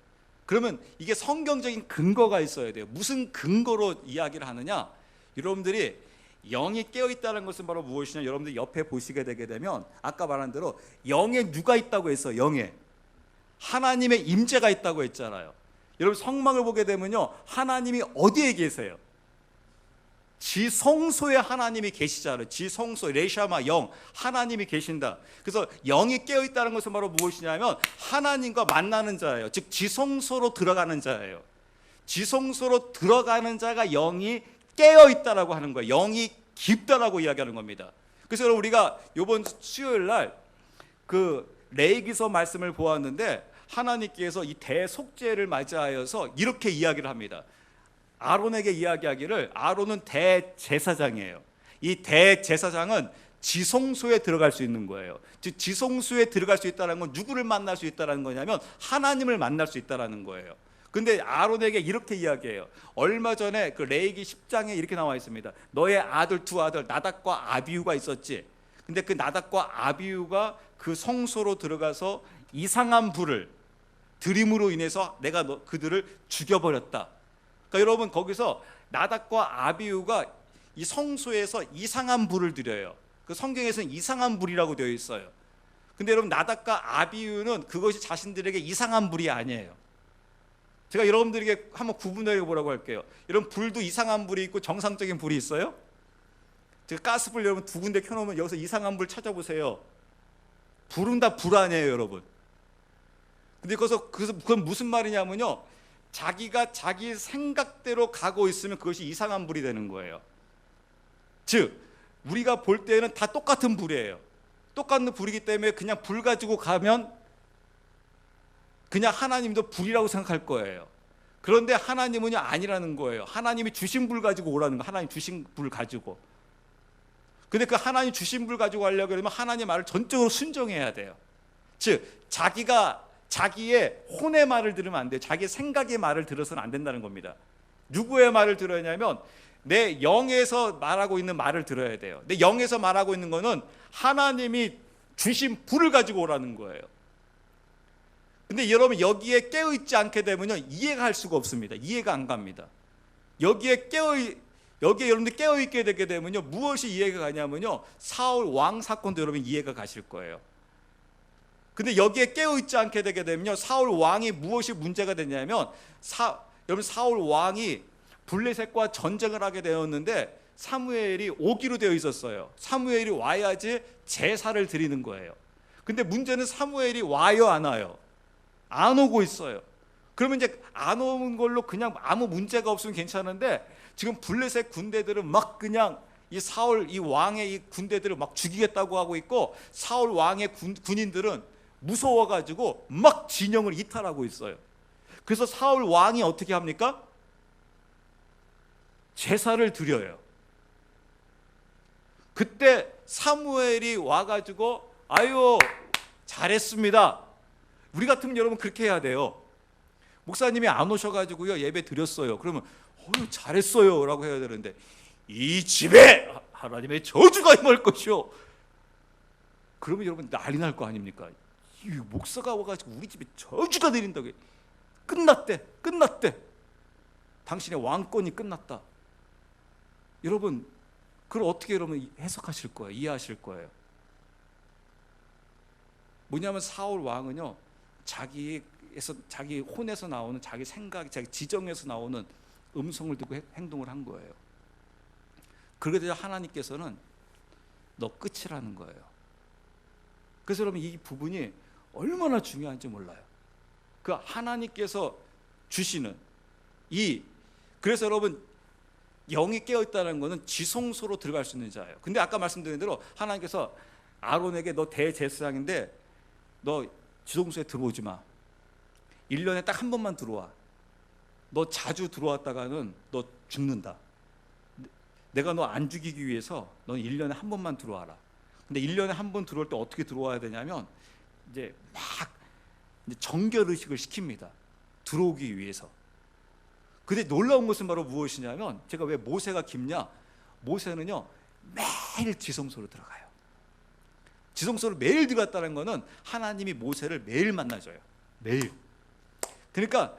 그러면 이게 성경적인 근거가 있어야 돼요. 무슨 근거로 이야기를 하느냐, 여러분들이 영이 깨어있다는 것은 바로 무엇이냐, 여러분들 옆에 보시게 되게 되면 아까 말한 대로 영에 누가 있다고 했어요. 영에 하나님의 임재가 있다고 했잖아요. 여러분 성막을 보게 되면요, 하나님이 어디에 계세요? 지성소에 하나님이 계시잖아요. 지성소, 레샤마, 영, 하나님이 계신다. 그래서 영이 깨어있다는 것은 바로 무엇이냐면 하나님과 만나는 자예요. 즉 지성소로 들어가는 자예요. 지성소로 들어가는 자가 영이 깨어있다라고 하는 거예요. 영이 깊다라고 이야기하는 겁니다. 그래서 여러분 우리가 이번 수요일 날 그 레위기서 말씀을 보았는데 하나님께서 이 대속죄를 맞이하여서 이렇게 이야기를 합니다. 아론에게 이야기하기를, 아론은 대제사장이에요. 이 대제사장은 지성소에 들어갈 수 있는 거예요. 즉 지성소에 들어갈 수 있다는 건 누구를 만날 수 있다는 거냐면 하나님을 만날 수 있다는 거예요. 근데 아론에게 이렇게 이야기해요. 얼마 전에 그 레위기 10장에 이렇게 나와 있습니다. 너의 아들 두 아들 나답과 아비후가 있었지. 근데 그 나답과 아비후가 그 성소로 들어가서 이상한 불을 들임으로 인해서 내가 그들을 죽여버렸다. 그러니까 여러분 거기서 나답과 아비후가 이 성소에서 이상한 불을 드려요. 그 성경에서는 이상한 불이라고 되어 있어요. 근데 여러분 나답과 아비후는 그것이 자신들에게 이상한 불이 아니에요. 제가 여러분들에게 한번 구분해 보라고 할게요. 여러분 불도 이상한 불이 있고 정상적인 불이 있어요? 제가 가스불 여러분 두 군데 켜놓으면 여기서 이상한 불 찾아보세요. 불은 다 불 아니에요, 여러분. 근데 그건 무슨 말이냐면요, 자기가 자기 생각대로 가고 있으면 그것이 이상한 불이 되는 거예요. 즉 우리가 볼 때는 다 똑같은 불이에요. 똑같은 불이기 때문에 그냥 불 가지고 가면 그냥 하나님도 불이라고 생각할 거예요. 그런데 하나님은요 아니라는 거예요. 하나님이 주신 불 가지고 오라는 거예요. 하나님 주신 불 가지고. 근데 그 하나님 주신 불 가지고 하려고 그러면 하나님 말을 전적으로 순종해야 돼요. 즉 자기의 혼의 말을 들으면 안 돼요. 자기의 생각의 말을 들어서는 안 된다는 겁니다. 누구의 말을 들어야 하냐면 내 영에서 말하고 있는 말을 들어야 돼요. 내 영에서 말하고 있는 거는 하나님이 주신 불을 가지고 오라는 거예요. 근데 여러분 여기에 깨어있지 않게 되면요 이해가 할 수가 없습니다. 이해가 안 갑니다. 여기에 여러분들 깨어있게 되게 되면요 무엇이 이해가 가냐면요 사울 왕 사건도 여러분 이해가 가실 거예요. 근데 여기에 깨어 있지 않게 되게 되면요, 사울 왕이 무엇이 문제가 되냐면 여러분 사울 왕이 블레셋과 전쟁을 하게 되었는데 사무엘이 오기로 되어 있었어요. 사무엘이 와야지 제사를 드리는 거예요. 근데 문제는 사무엘이 와요 안 와요? 안 오고 있어요. 그러면 이제 안 오는 걸로 그냥 아무 문제가 없으면 괜찮은데 지금 블레셋 군대들은 막 그냥 이 사울 이 왕의 이 군대들을 막 죽이겠다고 하고 있고, 사울 왕의 군인들은 무서워가지고 막 진영을 이탈하고 있어요. 그래서 사울 왕이 어떻게 합니까? 제사를 드려요. 그때 사무엘이 와가지고 아유 잘했습니다. 우리 같으면 여러분 그렇게 해야 돼요. 목사님이 안 오셔가지고요 예배 드렸어요. 그러면 잘했어요 라고 해야 되는데, 이 집에 하나님의 저주가 임할 것이요. 그러면 여러분 난리 날 거 아닙니까? 이 목사가 와가지고 우리 집에 저주가 내린다고. 끝났대. 당신의 왕권이 끝났다. 여러분 그걸 어떻게 여러분 해석하실 거예요? 이해하실 거예요? 뭐냐면 사울 왕은요 자기 혼에서 나오는 자기 생각, 자기 지정에서 나오는 음성을 듣고 행동을 한 거예요. 그러게 되자 하나님께서는 너 끝이라는 거예요. 그래서 여러분 이 부분이 얼마나 중요한지 몰라요. 그 하나님께서 주시는 그래서 여러분 영이 깨어있다는 것은 지성소로 들어갈 수 있는 자예요. 근데 아까 말씀드린 대로 하나님께서 아론에게 너 대제사장인데 너 지성소에 들어오지 마. 1년에 딱 한 번만 들어와. 너 자주 들어왔다가는 너 죽는다. 내가 너 안 죽이기 위해서 넌 1년에 한 번만 들어와라. 근데 1년에 한 번 들어올 때 어떻게 들어와야 되냐면 이제 정결의식을 시킵니다. 들어오기 위해서. 근데 놀라운 것은 바로 무엇이냐면, 제가 왜 모세가 깊냐? 모세는요 매일 지성소로 들어가요. 지성소로 매일 들어갔다는 것은 하나님이 모세를 매일 만나줘요. 매일. 그러니까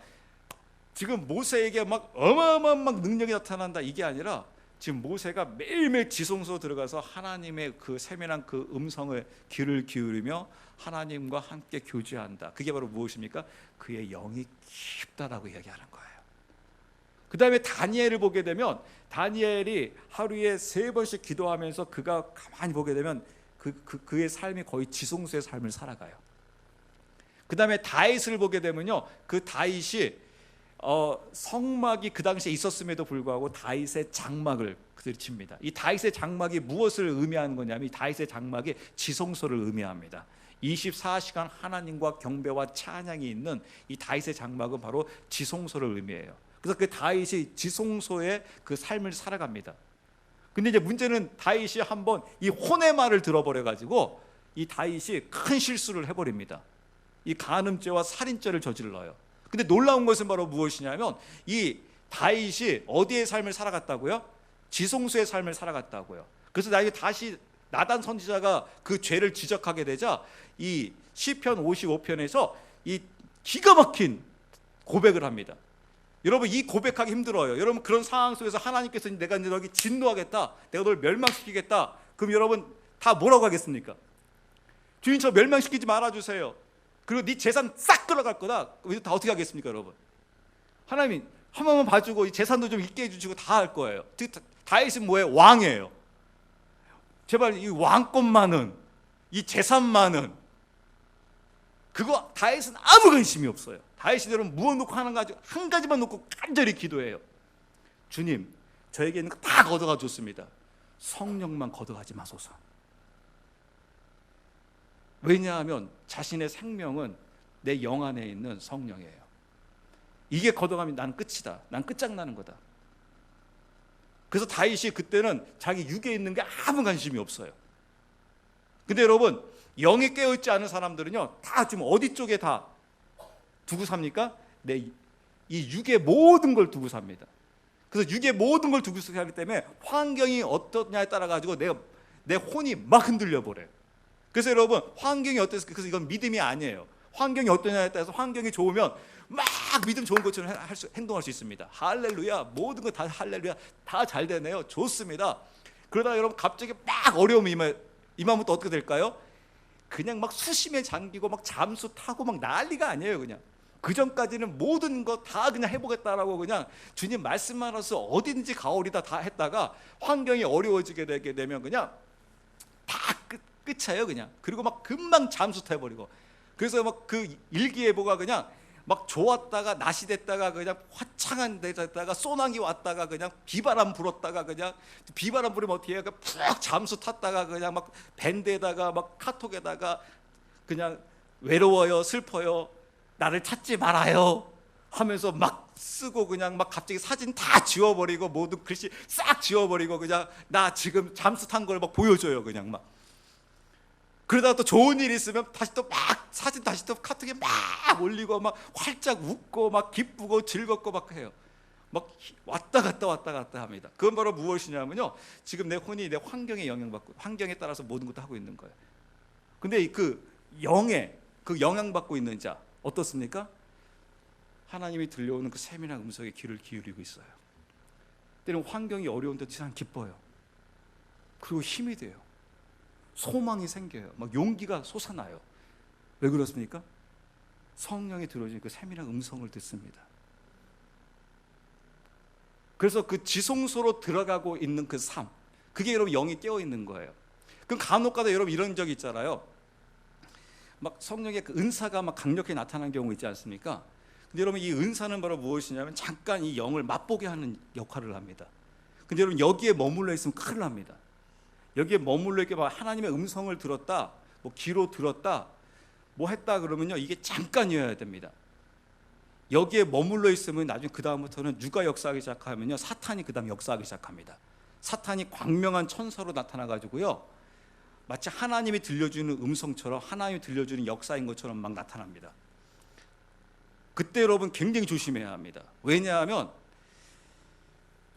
지금 모세에게 막 어마어마한 막 능력이 나타난다 이게 아니라, 지금 모세가 매일매일 지성소 들어가서 하나님의 그 세밀한 그 음성을 귀를 기울이며 하나님과 함께 교제한다. 그게 바로 무엇입니까? 그의 영이 깊다라고 이야기하는 거예요. 그 다음에 다니엘을 보게 되면 다니엘이 하루에 3번씩 기도하면서 그가 가만히 보게 되면 그의 삶이 거의 지성소의 삶을 살아가요. 그 다음에 다윗을 보게 되면요, 그 다윗이 성막이 그 당시에 있었음에도 불구하고 다윗의 장막을 그들이 칩니다. 이 다윗의 장막이 무엇을 의미하는 거냐면, 이 다윗의 장막이 지성소를 의미합니다. 24시간 하나님과 경배와 찬양이 있는 이 다윗의 장막은 바로 지성소를 의미해요. 그래서 그 다윗이 지성소의 그 삶을 살아갑니다. 근데 이제 문제는 다윗이 한번 이 혼의 말을 들어버려 가지고 이 다윗이 큰 실수를 해버립니다. 이 간음죄와 살인죄를 저질러요. 근데 놀라운 것은 바로 무엇이냐면, 이 다윗이 어디의 삶을 살아갔다고요? 지성소의 삶을 살아갔다고요. 그래서 다시 나단 선지자가 그 죄를 지적하게 되자 이 시편 55편에서 이 기가 막힌 고백을 합니다. 여러분 이 고백하기 힘들어요. 여러분 그런 상황 속에서 하나님께서 내가 너에게 진노하겠다, 내가 널 멸망시키겠다, 그럼 여러분 다 뭐라고 하겠습니까? 주인 저 멸망시키지 말아주세요. 그리고 네 재산 싹 끌어갈 거다. 다 어떻게 하겠습니까 여러분? 하나님 한 번만 봐주고 이 재산도 좀 있게 해주시고 다 할 거예요. 다윗은 뭐예요? 왕이에요. 제발 이 왕권만은, 이 재산만은, 그거 다윗은 아무 관심이 없어요. 다윗이 여러분 무엇 놓고 한 가지만 놓고 간절히 기도해요. 주님 저에게 있는 거 다 걷어가 줬습니다. 성령만 걷어가지 마소서. 왜냐하면 자신의 생명은 내 영 안에 있는 성령이에요. 이게 걷어가면 난 끝이다, 난 끝장나는 거다. 그래서 다윗이 그때는 자기 육에 있는 게 아무 관심이 없어요. 근데 여러분 영이 깨어있지 않은 사람들은요 다 지금 어디 쪽에 다 두고 삽니까? 이 육의 모든 걸 두고 삽니다. 그래서 육의 모든 걸 두고 살기 때문에 환경이 어떠냐에 따라 가지고 내 혼이 막 흔들려 버려요. 그래서 여러분 환경이 어땠을까? 그래서 이건 믿음이 아니에요. 환경이 어떠냐에 따라서 환경이 좋으면 막 믿음 좋은 것처럼 행동할 수 있습니다. 할렐루야, 모든 거 다 할렐루야, 다 잘 되네요, 좋습니다. 그러다가 여러분 갑자기 막 어려움이 임하면 또 어떻게 될까요? 그냥 막 수심에 잠기고 막 잠수 타고 막 난리가 아니에요. 그냥 그 전까지는 모든 거 다 그냥 해보겠다라고 그냥 주님 말씀만 알아서 어디든지 가오리다 다 했다가 환경이 어려워지게 되게 되면 그냥 다 끝이에요. 그냥 그리고 막 금방 잠수 타버리고. 그래서 막 그 일기예보가 그냥 막 좋았다가 낮이 됐다가 그냥 화창한 데 됐다가 소나기 왔다가 그냥 비바람 불었다가 그냥 비바람 불으면 어떻게 해요? 푹 잠수 탔다가 그냥 막 밴드에다가 막 카톡에다가 그냥 외로워요, 슬퍼요, 나를 찾지 말아요 하면서 막 쓰고 그냥 막 갑자기 사진 다 지워버리고 모든 글씨 싹 지워버리고 그냥 나 지금 잠수 탄 걸 막 보여줘요. 그냥 막 그러다가 또 좋은 일 있으면 다시 또 막 사진 다시 또 카톡에 막 올리고 막 활짝 웃고 막 기쁘고 즐겁고 막 해요. 막 왔다 갔다 합니다. 그건 바로 무엇이냐면요, 지금 내 혼이 내 환경에 영향받고 환경에 따라서 모든 것도 하고 있는 거예요. 근데 그 영에 그 영향받고 있는 자 어떻습니까? 하나님이 들려오는 그 세밀한 음성에 귀를 기울이고 있어요. 때로는 환경이 어려운데 세상 기뻐요. 그리고 힘이 돼요. 소망이 생겨요. 막 용기가 솟아나요. 왜 그렇습니까? 성령이 들어오는 그 세밀한 음성을 듣습니다. 그래서 그 지성소로 들어가고 있는 그 삶, 그게 여러분 영이 깨어 있는 거예요. 그럼 간혹가다 여러분 이런 적이 있잖아요. 막 성령의 그 은사가 막 강력히 나타나는 경우 있지 않습니까? 근데 여러분 이 은사는 바로 무엇이냐면 잠깐 이 영을 맛보게 하는 역할을 합니다. 근데 여러분 여기에 머물러 있으면 큰일 납니다. 여기에 머물러 있게 막 하나님의 음성을 들었다, 뭐 귀로 들었다, 뭐 했다 그러면요 이게 잠깐이어야 됩니다. 여기에 머물러 있으면 나중에 그 다음부터는 누가 역사하기 시작하면요 사탄이 그 다음 역사하기 시작합니다. 사탄이 광명한 천사로 나타나 가지고요 마치 하나님이 들려주는 음성처럼 하나님이 들려주는 역사인 것처럼 막 나타납니다. 그때 여러분 굉장히 조심해야 합니다. 왜냐하면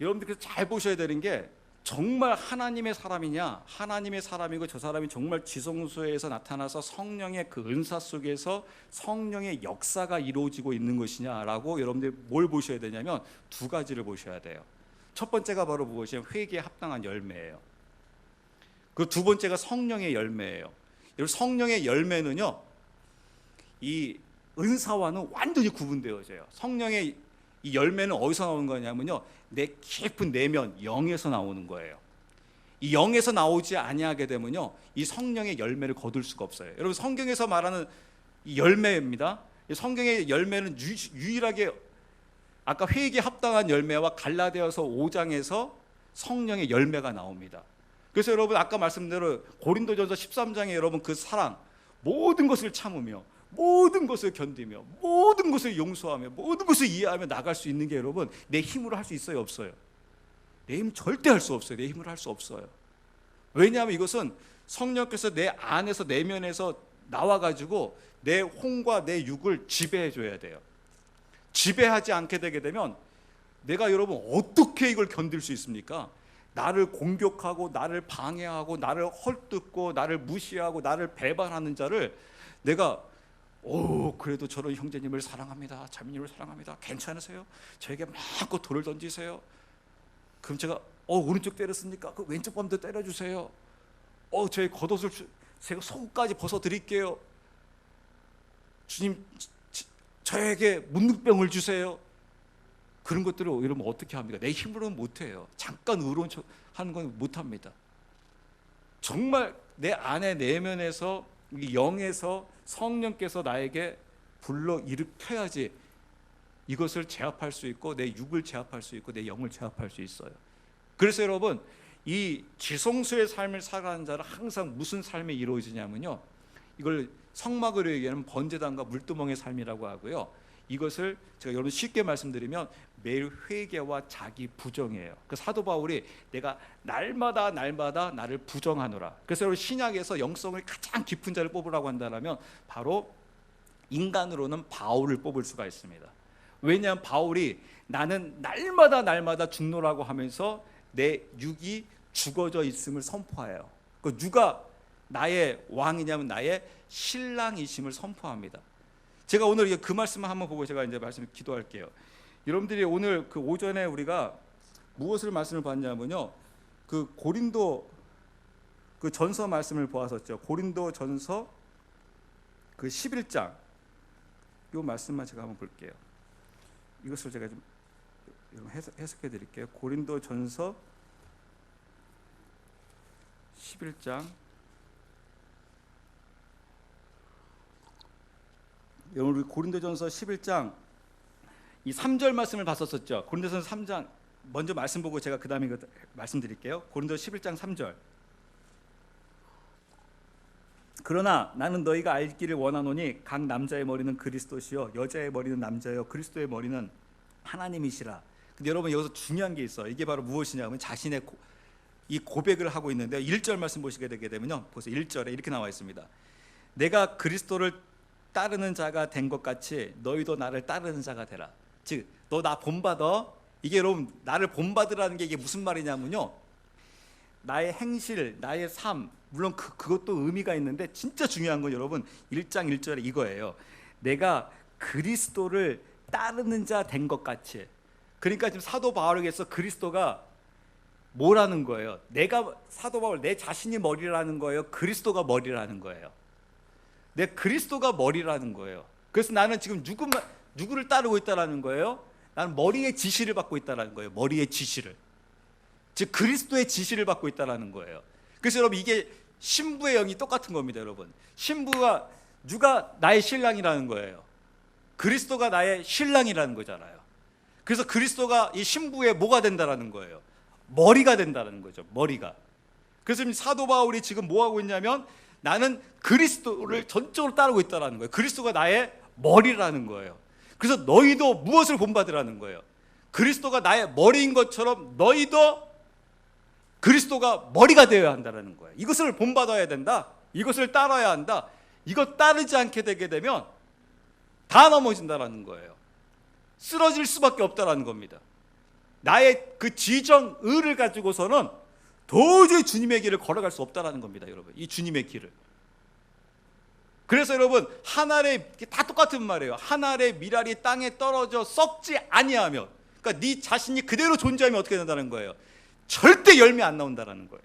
여러분들께서 잘 보셔야 되는 게 정말 하나님의 사람이냐, 하나님의 사람이고 저 사람이 정말 지성소에서 나타나서 성령의 그 은사 속에서 성령의 역사가 이루어지고 있는 것이냐라고 여러분들이 뭘 보셔야 되냐면 두 가지를 보셔야 돼요. 첫 번째가 바로 무엇이냐면 회개에 합당한 열매예요. 그 두 번째가 성령의 열매예요. 여러분 성령의 열매는요 이 은사와는 완전히 구분되어져요. 성령의 이 열매는 어디서 나오는 거냐면요 내 깊은 내면 영에서 나오는 거예요. 이 영에서 나오지 아니하게 되면요 이 성령의 열매를 거둘 수가 없어요. 여러분 성경에서 말하는 이 열매입니다. 이 성경의 열매는 유일하게 아까 회개에 합당한 열매와 갈라디아서 5장에서 성령의 열매가 나옵니다. 그래서 여러분 아까 말씀대로 고린도전서 13장에 여러분 그 사랑, 모든 것을 참으며 모든 것을 견디며 모든 것을 용서하며 모든 것을 이해하며 나갈 수 있는 게 여러분 내 힘으로 할 수 있어요, 없어요? 내 힘 절대 할 수 없어요. 내 힘으로 할 수 없어요. 왜냐하면 이것은 성령께서 내 안에서 내면에서 나와가지고 내 혼과 내 육을 지배해 줘야 돼요. 지배하지 않게 되게 되면 내가 여러분 어떻게 이걸 견딜 수 있습니까? 나를 공격하고 나를 방해하고 나를 헐뜯고 나를 무시하고 나를 배반하는 자를 내가 그래도 저는 형제님을 사랑합니다, 자매님을 사랑합니다, 괜찮으세요? 저에게 마음껏 돌을 던지세요. 그럼 제가 오른쪽 때렸습니까? 그 왼쪽 밤도 때려주세요. 저의 겉옷을 제가 속까지 벗어드릴게요. 주님 저에게 문둥병을 주세요. 그런 것들을 이러면 어떻게 합니까? 내 힘으로는 못해요. 잠깐 의로운 척 하는 건 못합니다. 정말 내 안에 내면에서 이 영에서 성령께서 나에게 불러 일으켜야지 이것을 제압할 수 있고 내 육을 제압할 수 있고 내 영을 제압할 수 있어요. 그래서 여러분 이 지성소의 삶을 살아가는 자는 항상 무슨 삶이 이루어지냐면요 이걸 성막으로 얘기하는 번제단과 물두멍의 삶이라고 하고요 이것을 제가 여러분 쉽게 말씀드리면 매일 회개와 자기 부정이에요. 그 사도 바울이 내가 날마다 나를 부정하노라. 그래서 여러분 신약에서 영성을 가장 깊은 자를 뽑으라고 한다면 바로 인간으로는 바울을 뽑을 수가 있습니다. 왜냐하면 바울이 나는 날마다 죽노라고 하면서 내 육이 죽어져 있음을 선포해요. 그 누가 나의 왕이냐면 나의 신랑이심을 선포합니다. 제가 오늘 그 말씀을 한번 보고 제가 이제 말씀을 기도할게요. 여러분들이 오늘 그 오전에 우리가 무엇을 말씀을 봤냐면요, 그 고린도 그 전서 말씀을 보았었죠. 고린도 전서 그 11장 요 말씀만 제가 한번 볼게요. 이것을 제가 좀 해석해 드릴게요. 고린도전서 11장 여러분, 우리 고린도전서 11장 이 3절 말씀을 봤었죠. 고린도전서 3장 먼저 말씀 보고 제가 그 다음에 말씀드릴게요. 고린도 11장 3절. 그러나 나는 너희가 알기를 원하노니 각 남자의 머리는 그리스도시요 여자의 머리는 남자요 그리스도의 머리는 하나님이시라. 근데 여러분 여기서 중요한 게 있어요. 이게 바로 무엇이냐면 자신의 이 고백을 하고 있는데 1절 말씀 보시게 되게 되면요, 보세요. 1절에 이렇게 나와 있습니다. 내가 그리스도를 따르는 자가 된 것 같이 너희도 나를 따르는 자가 되라. 즉 너 나 본받아. 이게 여러분 나를 본받으라는 게 이게 무슨 말이냐면요, 나의 행실, 나의 삶, 물론 그것도 의미가 있는데 진짜 중요한 건 여러분 1장 1절에 이거예요. 내가 그리스도를 따르는 자 된 것 같이. 그러니까 지금 사도 바울에게서 그리스도가 뭐라는 거예요? 내가 사도 바울 내 자신이 머리라는 거예요? 그리스도가 머리라는 거예요? 내 그리스도가 머리라는 거예요. 그래서 나는 지금 누구를 따르고 있다라는 거예요? 나는 머리의 지시를 받고 있다라는 거예요. 머리의 지시를. 즉 그리스도의 지시를 받고 있다라는 거예요. 그래서 여러분 이게 신부의 영이 똑같은 겁니다, 여러분. 신부가 누가 나의 신랑이라는 거예요? 그리스도가 나의 신랑이라는 거잖아요. 그래서 그리스도가 이 신부의 뭐가 된다라는 거예요? 머리가 된다는 거죠. 머리가. 그래서 지금 사도 바울이 지금 뭐 하고 있냐면 나는 그리스도를 전적으로 따르고 있다라는 거예요. 그리스도가 나의 머리라는 거예요. 그래서 너희도 무엇을 본받으라는 거예요? 그리스도가 나의 머리인 것처럼 너희도 그리스도가 머리가 되어야 한다는 거예요. 이것을 본받아야 된다. 이것을 따라야 한다. 이것 따르지 않게 되게 되면 다 넘어진다라는 거예요. 쓰러질 수밖에 없다라는 겁니다. 나의 그 지정의를 가지고서는 도저히 주님의 길을 걸어갈 수 없다라는 겁니다, 여러분. 이 주님의 길을. 그래서 여러분 한 알의 다 똑같은 말이에요. 한 알의 밀알이 땅에 떨어져 썩지 아니하면, 그러니까 네 자신이 그대로 존재하면 어떻게 된다는 거예요? 절대 열매 안 나온다라는 거예요.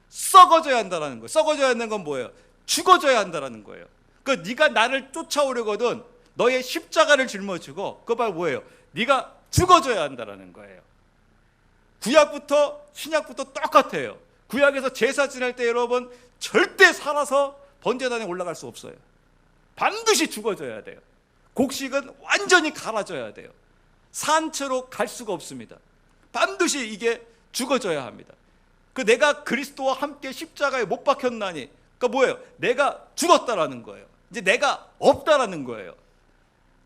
썩어져야 한다라는 거예요. 썩어져야 하는 건 뭐예요? 죽어져야 한다라는 거예요. 그러니까 네가 나를 쫓아오려거든 너의 십자가를 짊어지고, 그거 바로 뭐예요? 네가 죽어져야 한다라는 거예요. 구약부터 신약부터 똑같아요. 구약에서 제사 지낼 때 여러분 절대 살아서 번제단에 올라갈 수 없어요. 반드시 죽어져야 돼요. 곡식은 완전히 갈아져야 돼요. 산채로 갈 수가 없습니다. 반드시 이게 죽어져야 합니다. 그 내가 그리스도와 함께 십자가에 못 박혔나니, 그러니까 뭐예요? 내가 죽었다라는 거예요. 이제 내가 없다라는 거예요.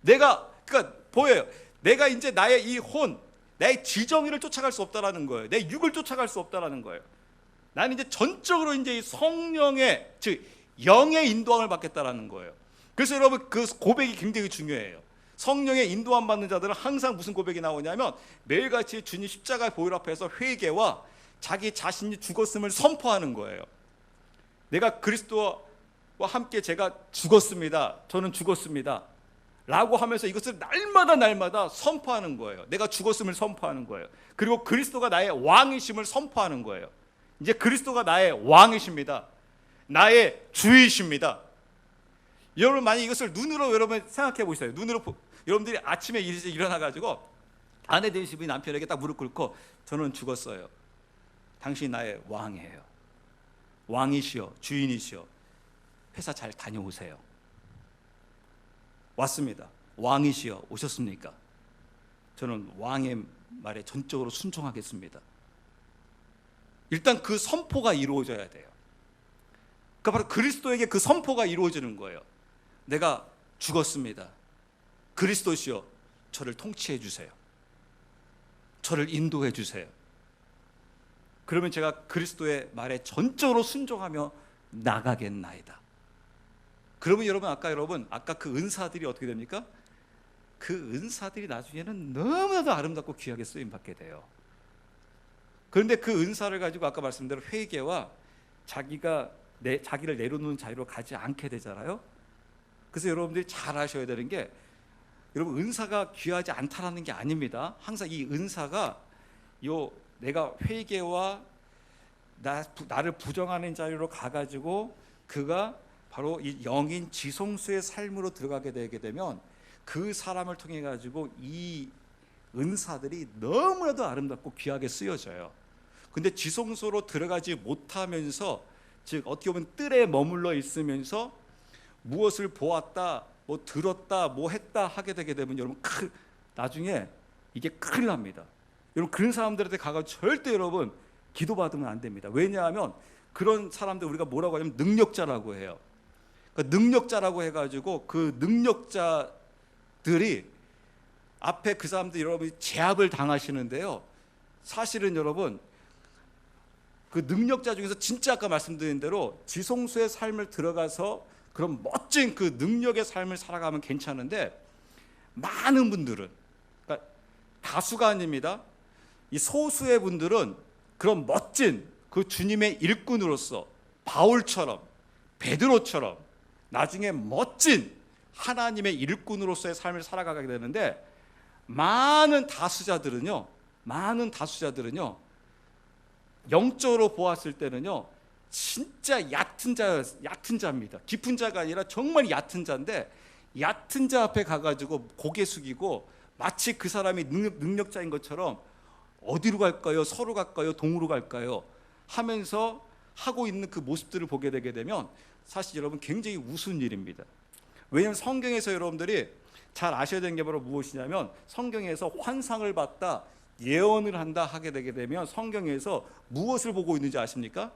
그러니까 보여요. 내가 이제 나의 이 나의 지정의를 쫓아갈 수 없다라는 거예요. 내 육을 쫓아갈 수 없다라는 거예요. 나는 이제 전적으로 이제 이 성령의, 즉 영의 인도함을 받겠다라는 거예요. 그래서 여러분 그 고백이 굉장히 중요해요. 성령의 인도함 받는 자들은 항상 무슨 고백이 나오냐면 매일같이 주님 십자가의 보혈 앞에서 회개와 자기 자신이 죽었음을 선포하는 거예요. 내가 그리스도와 함께 제가 죽었습니다. 저는 죽었습니다. 라고 하면서 이것을 날마다 선포하는 거예요. 내가 죽었음을 선포하는 거예요. 그리고 그리스도가 나의 왕이심을 선포하는 거예요. 이제 그리스도가 나의 왕이십니다. 나의 주이십니다. 여러분 만약 이것을 눈으로 여러분 생각해 보세요. 여러분들이 아침에 일어나가지고 아내 되신 분이 남편에게 딱 무릎 꿇고 저는 죽었어요. 당신이 나의 왕이에요. 왕이시여, 주인이시여, 회사 잘 다녀오세요. 왔습니다. 왕이시여, 오셨습니까? 저는 왕의 말에 전적으로 순종하겠습니다. 일단 그 선포가 이루어져야 돼요. 그러니까 바로 그리스도에게 그 선포가 이루어지는 거예요. 내가 죽었습니다. 그리스도시여, 저를 통치해 주세요. 저를 인도해 주세요. 그러면 제가 그리스도의 말에 전적으로 순종하며 나가겠나이다. 그러면 여러분 아까 그 은사들이 어떻게 됩니까? 그 은사들이 나중에는 너무나도 아름답고 귀하게 쓰임 받게 돼요. 그런데 그 은사를 가지고 아까 말씀대로 회개와 자기를 내려놓는 자리로 가지 않게 되잖아요. 그래서 여러분들이 잘 아셔야 되는 게, 여러분 은사가 귀하지 않다라는 게 아닙니다. 항상 이 은사가 내가 회개와 나를 부정하는 자리로 가가지고 그가 바로 이 영인 지성소의 삶으로 들어가게 되게 되면 그 사람을 통해 가지고 이 은사들이 너무나도 아름답고 귀하게 쓰여져요. 근데 지성소로 들어가지 못하면서, 즉 어떻게 보면 뜰에 머물러 있으면서 무엇을 보았다, 뭐 들었다, 뭐 했다 하게 되게 되면 여러분 나중에 이게 큰일 납니다. 여러분 그런 사람들한테 가서 절대 여러분 기도받으면 안 됩니다. 왜냐하면 그런 사람들 우리가 뭐라고 하냐면 능력자라고 해요. 그러니까 능력자라고 해가지고 그 능력자들이 앞에 그 사람들 여러분이 제압을 당하시는데요. 사실은 여러분 그 능력자 중에서 진짜 아까 말씀드린 대로 지성소의 삶을 들어가서 그런 멋진 그 능력의 삶을 살아가면 괜찮은데, 많은 분들은, 그러니까 다수가 아닙니다. 이 소수의 분들은 그런 멋진 그 주님의 일꾼으로서 바울처럼 베드로처럼 나중에 멋진 하나님의 일꾼으로서의 삶을 살아가게 되는데, 많은 다수자들은요 영적으로 보았을 때는요 진짜 얕은 자입니다. 깊은 자가 아니라 정말 얕은 자인데, 얕은 자 앞에 가가지고 고개 숙이고 마치 그 사람이 능력자인 것처럼 어디로 갈까요? 서로 갈까요? 동으로 갈까요? 하면서 하고 있는 그 모습들을 보게 되게 되면 사실 여러분 굉장히 우스운 일입니다. 왜냐하면 성경에서 여러분들이 잘 아셔야 되는 게 바로 무엇이냐면, 성경에서 환상을 봤다, 예언을 한다 하게 되게 되면 성경에서 무엇을 보고 있는지 아십니까?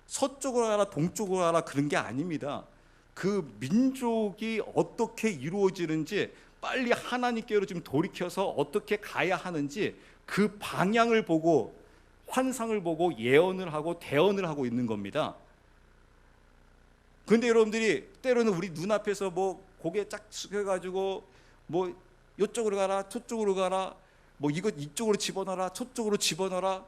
서쪽으로 가라 동쪽으로 가라 그런 게 아닙니다. 그 민족이 어떻게 이루어지는지 빨리 하나님께로 좀 돌이켜서 어떻게 가야 하는지 그 방향을 보고 환상을 보고 예언을 하고 대언을 하고 있는 겁니다. 그런데 여러분들이 때로는 우리 눈앞에서 뭐 고개 짝 숙여가지고 뭐 이쪽으로 가라 저쪽으로 가라 뭐 이쪽으로 집어넣어라 저쪽으로 집어넣어라,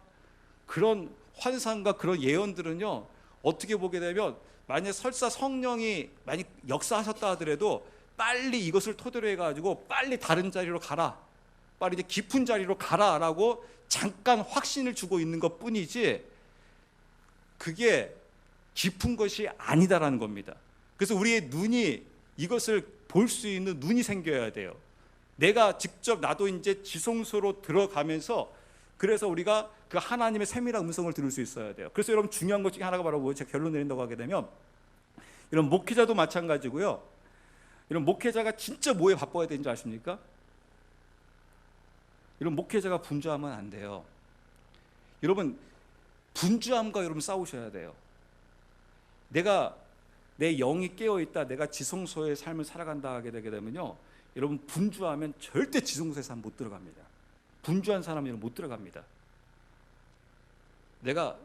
그런 환상과 그런 예언들은요 어떻게 보게 되면 만약 설사 성령이 만약 역사하셨다 하더라도 빨리 이것을 토대로 해가지고 빨리 다른 자리로 가라, 빨리 이제 깊은 자리로 가라라고 잠깐 확신을 주고 있는 것 뿐이지 그게 깊은 것이 아니다라는 겁니다. 그래서 우리의 눈이 이것을 볼 수 있는 눈이 생겨야 돼요. 내가 직접 나도 이제 지성소로 들어가면서 그래서 우리가 그 하나님의 세밀한 음성을 들을 수 있어야 돼요. 그래서 여러분 중요한 것 중에 하나가 바로 뭐 제가 결론 내린다고 하게 되면, 이런 목회자도 마찬가지고요. 이런 목회자가 진짜 뭐에 바빠야 되는지 아십니까? 이런 목회자가 분주하면 안 돼요. 여러분 분주함과 여러분 싸우셔야 돼요. 내 영이 깨어있다, 내가 지성소의 삶을 살아간다 하게 되게 되면요 여러분 분주하면 절대 지성소의 삶 못 들어갑니다. 분주한 사람은 못 들어갑니다. 내가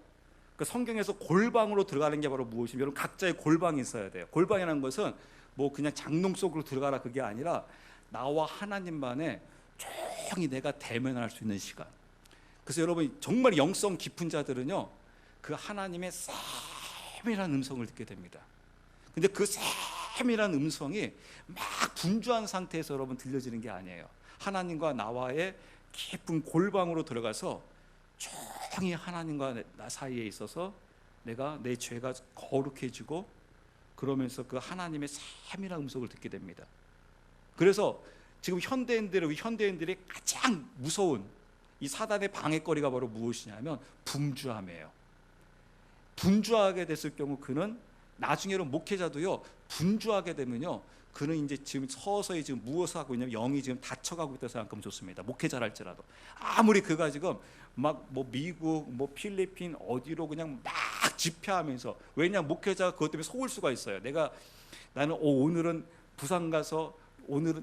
그 성경에서 골방으로 들어가는 게 바로 무엇이면 여러분 각자의 골방이 있어야 돼요. 골방이라는 것은 뭐 그냥 장롱 속으로 들어가라 그게 아니라 나와 하나님만의 조용히 내가 대면할 수 있는 시간. 그래서 여러분 정말 영성 깊은 자들은요 그 하나님의 세밀한 음성을 듣게 됩니다. 근데 그 세밀한 음성이 막 분주한 상태에서 여러분 들려지는 게 아니에요. 하나님과 나와의 깊은 골방으로 들어가서 조용히 하나님과 나 사이에 있어서 내가 내 죄가 거룩해지고 그러면서 그 하나님의 세밀한 음성을 듣게 됩니다. 그래서 지금 현대인들이 가장 무서운 이 사단의 방해거리가 바로 무엇이냐면 분주함이에요. 분주하게 됐을 경우 그는 나중에는 목회자도요 분주하게 되면요 그는 이제 지금 서서히 지금 무엇을 하고 있냐면 영이 지금 닫혀가고 있다고 생각하면 좋습니다. 목회자랄지라도 아무리 그가 지금 막 뭐 미국 뭐 필리핀 어디로 그냥 막 집회하면서, 왜냐하면 목회자가 그것 때문에 속을 수가 있어요. 나는 오늘은 부산 가서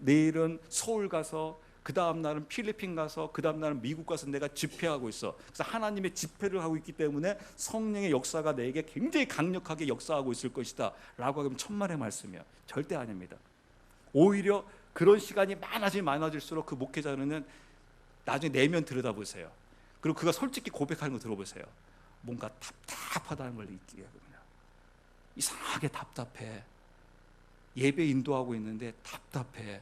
내일은 서울 가서 그 다음 날은 필리핀 가서 그 다음 날은 미국 가서 내가 집회하고 있어. 그래서 하나님의 집회를 하고 있기 때문에 성령의 역사가 내게 굉장히 강력하게 역사하고 있을 것이다 라고 하면 천만의 말씀이야. 절대 아닙니다. 오히려 그런 시간이 많아질수록 그 목회자는 나중에 내면 들여다보세요. 그리고 그가 솔직히 고백하는 거 들어보세요. 뭔가 답답하다는 걸 느끼게 하거든요. 이상하게 답답해. 예배 인도하고 있는데 답답해.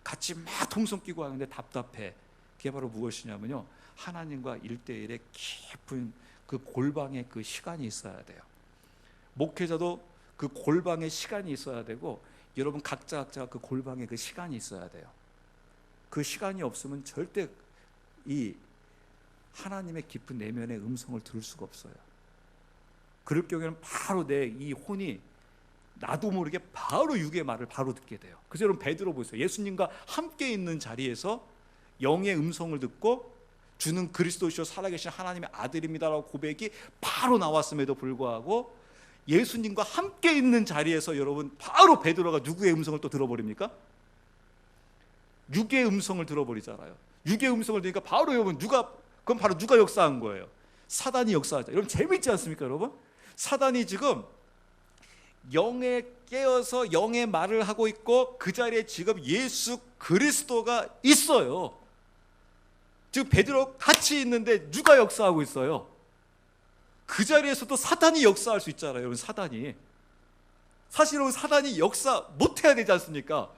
같이 막 통성 끼고 하는데 답답해. 그게 바로 무엇이냐면요 하나님과 1대1의 깊은 그 골방의 그 시간이 있어야 돼요. 목회자도 그 골방에 시간이 있어야 되고, 여러분 각자가 그 골방에 그 시간이 있어야 돼요. 그 시간이 없으면 절대 이 하나님의 깊은 내면의 음성을 들을 수가 없어요. 그럴 경우에는 바로 내 이 혼이 나도 모르게 바로 육의 말을 바로 듣게 돼요. 그래서 여러분 베드로 보세요. 예수님과 함께 있는 자리에서 영의 음성을 듣고 주는 그리스도시요 살아계신 하나님의 아들입니다라고 고백이 바로 나왔음에도 불구하고, 예수님과 함께 있는 자리에서 여러분 바로 베드로가 누구의 음성을 또 들어버립니까? 육의 음성을 들어버리잖아요. 육의 음성을 들으니까 바로 여러분 그럼 바로 누가 역사한 거예요? 사단이 역사하죠. 여러분 재밌지 않습니까, 여러분? 사단이 지금 영에 깨어서 영의 말을 하고 있고, 그 자리에 지금 예수 그리스도가 있어요. 지금 베드로 같이 있는데 누가 역사하고 있어요? 그 자리에서도 사단이 역사할 수 있잖아요, 여러분. 사단이 사실은 사단이 역사 못해야 되지 않습니까?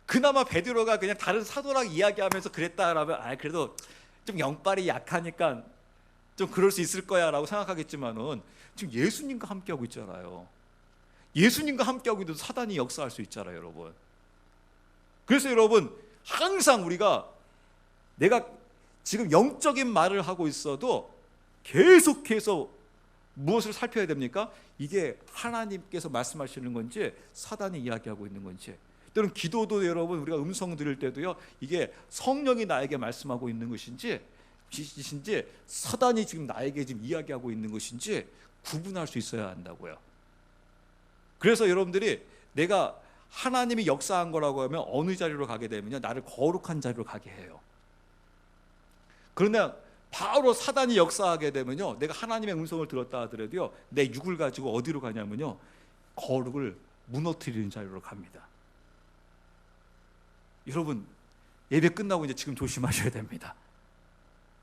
그나마 베드로가 그냥 다른 사도랑 이야기하면서 그랬다라면 그래도 좀 영빨이 약하니까 좀 그럴 수 있을 거야 라고 생각하겠지만은, 지금 예수님과 함께하고 있잖아요. 예수님과 함께하고 있는데도 사단이 역사할 수 있잖아요, 여러분. 그래서 여러분 항상 우리가 내가 지금 영적인 말을 하고 있어도 계속해서 무엇을 살펴야 됩니까? 이게 하나님께서 말씀하시는 건지 사단이 이야기하고 있는 건지. 때로는 기도도 여러분 우리가 음성 들을 때도요, 이게 성령이 나에게 말씀하고 있는 것인지 사단이 지금 나에게 지금 이야기하고 있는 것인지 구분할 수 있어야 한다고요. 그래서 여러분들이 내가 하나님이 역사한 거라고 하면 어느 자리로 가게 되면요, 나를 거룩한 자리로 가게 해요. 그러나 바로 사단이 역사하게 되면요, 내가 하나님의 음성을 들었다 하더라도요, 내 육을 가지고 어디로 가냐면요, 거룩을 무너뜨리는 자리로 갑니다. 여러분 예배 끝나고 이제 지금 조심하셔야 됩니다.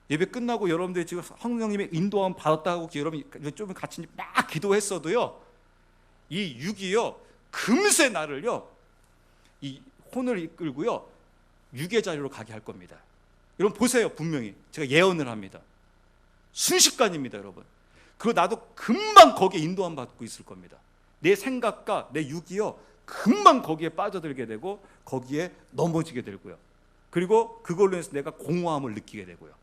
예배 끝나고 여러분들이 지금 성령님의 인도함 받았다고 여러분 좀 같이 막 기도했어도요, 이 육이요 금세 나를요 이 혼을 이끌고요 육의 자리로 가게 할 겁니다. 여러분 보세요. 분명히 제가 예언을 합니다. 순식간입니다, 여러분. 그리고 나도 금방 거기에 인도함 받고 있을 겁니다. 내 생각과 내 육이요 금방 거기에 빠져들게 되고 거기에 넘어지게 되고요. 그리고 그걸로 해서 내가 공허함을 느끼게 되고요.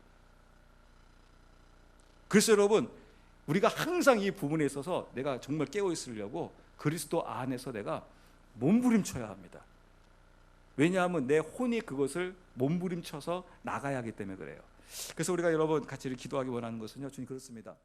그래서 여러분 우리가 항상 이 부분에 있어서 내가 정말 깨어 있으려고 그리스도 안에서 내가 몸부림쳐야 합니다. 왜냐하면 내 혼이 그것을 몸부림쳐서 나가야 하기 때문에 그래요. 그래서 우리가 여러분 같이 기도하기 원하는 것은요, 주님 그렇습니다.